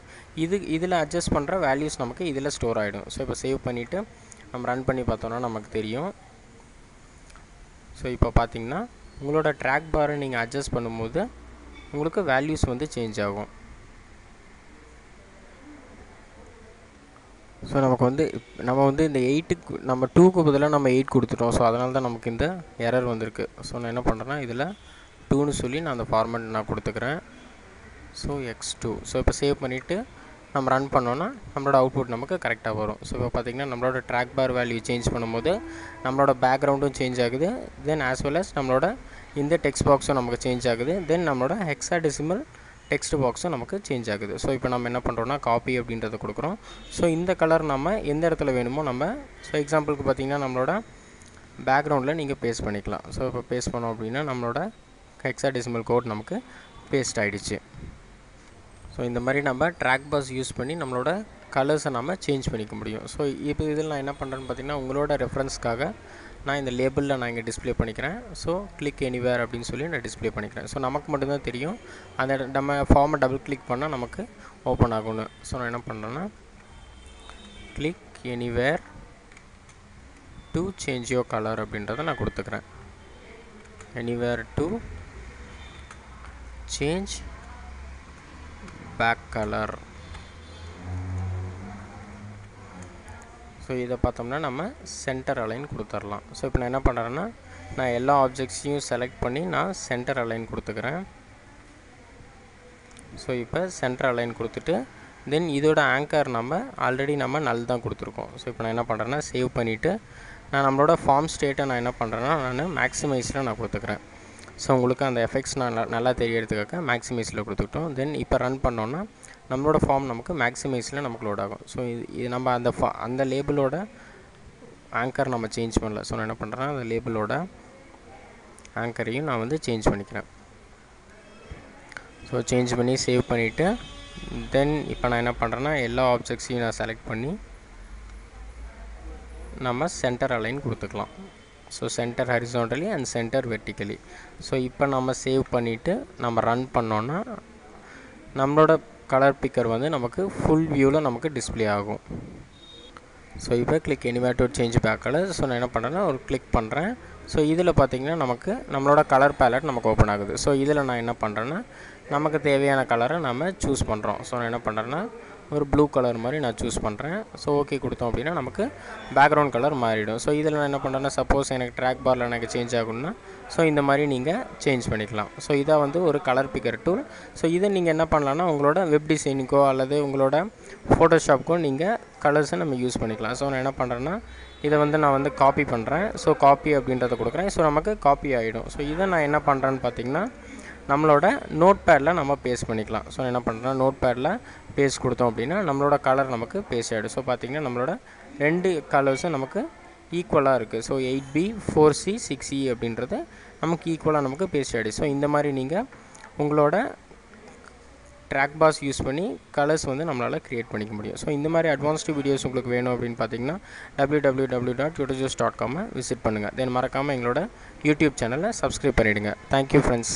இதில் அட்ஜஸ்ட் பண்ணுற வேல்யூஸ் நமக்கு இதில் ஸ்டோர் ஆகிடும். ஸோ இப்போ சேவ் பண்ணிவிட்டு நம்ம ரன் பண்ணி பார்த்தோன்னா நமக்கு தெரியும். ஸோ இப்போ பார்த்திங்கன்னா உங்களோட ட்ராக் பாரை நீங்கள் அட்ஜஸ்ட் பண்ணும்போது உங்களுக்கு வேல்யூஸ் வந்து சேஞ்ச் ஆகும். ஸோ நமக்கு வந்து நம்ம வந்து இந்த 8க்கு நம்ம 2க்கு பதிலாக நம்ம 8 கொடுத்துட்டோம். ஸோ அதனால தான் நமக்கு இந்த எரர் வந்திருக்கு. ஸோ நான் என்ன பண்ணுறேன்னா இதில் 2ன்னு சொல்லி நான் அந்த ஃபார்மேட் நான் கொடுத்துக்கிறேன். So X2. ஸோ இப்போ சேவ் பண்ணிவிட்டு நம்ம ரன் பண்ணோன்னா நம்மளோட அவுட்புட் நமக்கு கரெக்டாக வரும். ஸோ இப்போ பார்த்திங்கன்னா நம்மளோட ட்ராக் பார் வேல்யூ சேஞ்ச் பண்ணும்போது நம்மளோட பேக்ரவுண்டும் சேஞ்ச் ஆகுது, தென் ஆஸ் வெல் அஸ் நம்மளோட இந்த டெக்ஸ்ட் பாக்ஸும் நமக்கு சேஞ்ச் ஆகுது, தென் நம்மளோட ஹெக்ஸாடெசிமல் டெக்ஸ்ட் பாக்ஸும் நமக்கு சேஞ்ச் ஆகுது. ஸோ இப்போ நம்ம என்ன பண்ணுறோன்னா காப்பி அப்படின்றத கொடுக்குறோம். ஸோ இந்த கலர் நம்ம எந்த இடத்துல வேணுமோ நம்ம, ஸோ எக்ஸாம்பிளுக்கு பார்த்திங்கன்னா நம்மளோட பேக்ரவுண்டில் நீங்கள் பேஸ்ட் பண்ணிக்கலாம். ஸோ இப்போ பேஸ்ட் பண்ணோம் அப்படின்னா நம்மளோட ஹெக்ஸாடெசிமல் கோட் நமக்கு பேஸ்ட் ஆகிடுச்சு. ஸோ இந்த மாதிரி நம்ம ட்ராக் பாஸ் யூஸ் பண்ணி நம்மளோட கலர்ஸை நம்ம சேஞ்ச் பண்ணிக்க முடியும். ஸோ இப்போ இதில் நான் என்ன பண்ணுறேன்னு பார்த்திங்கன்னா உங்களோட ரெஃபரன்ஸ்க்காக நான் இந்த லேபிளில் நான் இங்கே டிஸ்பிளே பண்ணிக்கிறேன். ஸோ கிளிக் எனிவேர் அப்படின்னு சொல்லி நான் டிஸ்பிளே பண்ணிக்கிறேன். ஸோ நமக்கு மட்டும்தான் தெரியும் அந்த நம்ம ஃபார்மை டபுள் கிளிக் பண்ணால் நமக்கு ஓப்பன் ஆகும்னு. ஸோ நான் என்ன பண்ணுறேன்னா click anywhere to change your colour அப்படின்றத நான் கொடுத்துக்கிறேன். Anywhere to change back colour. So இதை பார்த்தோம்னா நம்ம சென்டர் அலைன் கொடுத்துடலாம். ஸோ இப்போ நான் என்ன பண்ணுறேன்னா நான் எல்லா ஆப்ஜெக்ட்ஸையும் செலக்ட் பண்ணி நான் சென்டர் அலைன் கொடுத்துக்கிறேன். ஸோ இப்போ சென்டர் அலைன் கொடுத்துட்டு தென் இதோட ஆங்கர் நம்ம ஆல்ரெடி நம்ம நல் தான் கொடுத்துருக்கோம். ஸோ இப்போ நான் என்ன பண்ணுறேன்னா சேவ் பண்ணிவிட்டு நான் நம்மளோட ஃபார்ம் ஸ்டேட்டை நான் என்ன பண்ணுறேன்னா நான் மேக்ஸிமைஸில் நான் கொடுத்துக்கிறேன். ஸோ உங்களுக்கு அந்த எஃபெக்ட்ஸ் நான் நல்லா தெரியறதுக்காக மேக்ஸிமைஸில் கொடுத்துக்கிட்டோம். தென் இப்போ ரன் பண்ணோன்னா நம்மளோட ஃபார்ம் நமக்கு மேக்ஸிமைஸில் நமக்கு லோட் ஆகும். ஸோ இது நம்ம அந்த லேபிளோட ஆங்கர் நம்ம சேஞ்ச் பண்ணல. ஸோ நான் என்ன பண்ணுறேன்னா அந்த லேபிளோட ஆங்கரையும் நான் வந்து சேஞ்ச் பண்ணிக்கிறேன். ஸோ சேஞ்ச் பண்ணி சேவ் பண்ணிவிட்டு தென் இப்போ நான் என்ன பண்ணுறேன்னா எல்லா ஆப்ஜெக்ட்ஸையும் நான் செலக்ட் பண்ணி நம்ம சென்டர் அலைன் கொடுத்துக்கலாம். So centre horizontally and centre vertically. So இப்போ நம்ம சேவ் பண்ணிவிட்டு நம்ம ரன் பண்ணோன்னா நம்மளோட கலர் பிக்கர் வந்து நமக்கு ஃபுல் வியூவில் நமக்கு டிஸ்பிளே ஆகும். ஸோ இப்போ click anywhere to change back colour. So நான் என்ன பண்ணுறேன்னா ஒரு கிளிக் பண்ணுறேன். ஸோ இதில் பார்த்திங்கன்னா நமக்கு நம்மளோட கலர் பேலட் நமக்கு ஓப்பன் ஆகுது. ஸோ இதில் நான் என்ன பண்ணுறேன்னா நமக்கு தேவையான கலரை நம்ம சூஸ் பண்ணுறோம். ஸோ நான் என்ன பண்ணுறேன்னா ஒரு ப்ளூ கலர் மாதிரி நான் சூஸ் பண்ணுறேன். ஸோ ஓகே கொடுத்தோம் அப்படின்னா நமக்கு பேக்ரவுண்ட் கலர் மாறிடும். ஸோ இதில் நான் என்ன பண்ணுறேன்னா சப்போஸ் எனக்கு ட்ராக் பாரில் எனக்கு சேஞ்ச் ஆகணும்னா ஸோ இந்த மாதிரி நீங்கள் சேஞ்ச் பண்ணிக்கலாம். ஸோ இதை வந்து ஒரு கலர் பிக்கர் டூல். ஸோ இதை நீங்கள் என்ன பண்ணலான்னா உங்களோட வெப் டிசைனுக்கோ அல்லது உங்களோட ஃபோட்டோஷாப்புக்கோ நீங்கள் கலர்ஸை நம்ம யூஸ் பண்ணிக்கலாம். ஸோ நான் என்ன பண்ணுறேன்னா இதை வந்து நான் வந்து காப்பி பண்ணுறேன். ஸோ காப்பி அப்படின்றத கொடுக்குறேன். ஸோ நமக்கு காப்பி ஆகிடும். ஸோ இதை நான் என்ன பண்ணுறேன்னு பார்த்திங்கன்னா நம்மளோட நோட் பேடில் நம்ம பேஸ்ட் பண்ணிக்கலாம். ஸோ என்ன பண்ணுறேன்னா நோட் பேடில் பேஸ்ட் கொடுத்தோம் அப்படின்னா நம்மளோட கலர் நமக்கு பேஸ்ட் ஆகிடும். ஸோ பார்த்திங்கன்னா நம்மளோட ரெண்டு கலர்ஸும் நமக்கு ஈக்குவலாக இருக்குது. ஸோ 8B 4C 6E அப்படின்றது நமக்கு ஈக்குவலாக நமக்கு பேஸ்ட் ஆகிடும். ஸோ இந்த மாதிரி நீங்கள் உங்களோட ட்ராக் பாஸ் யூஸ் பண்ணி கலர்ஸ் வந்து நம்மளால் க்ரியேட் பண்ணிக்க முடியும். ஸோ இந்த மாதிரி அட்வான்ஸ்டு வீடியோஸ் உங்களுக்கு வேணும் அப்படின்னு பார்த்தீங்கன்னா www.tutorjuice.com விசிட் பண்ணுங்கள். தென் மறக்காமல் எங்களோட யூடியூப் சேனலை சப்ஸ்கிரைப் பண்ணிவிடுங்க. Thank you friends.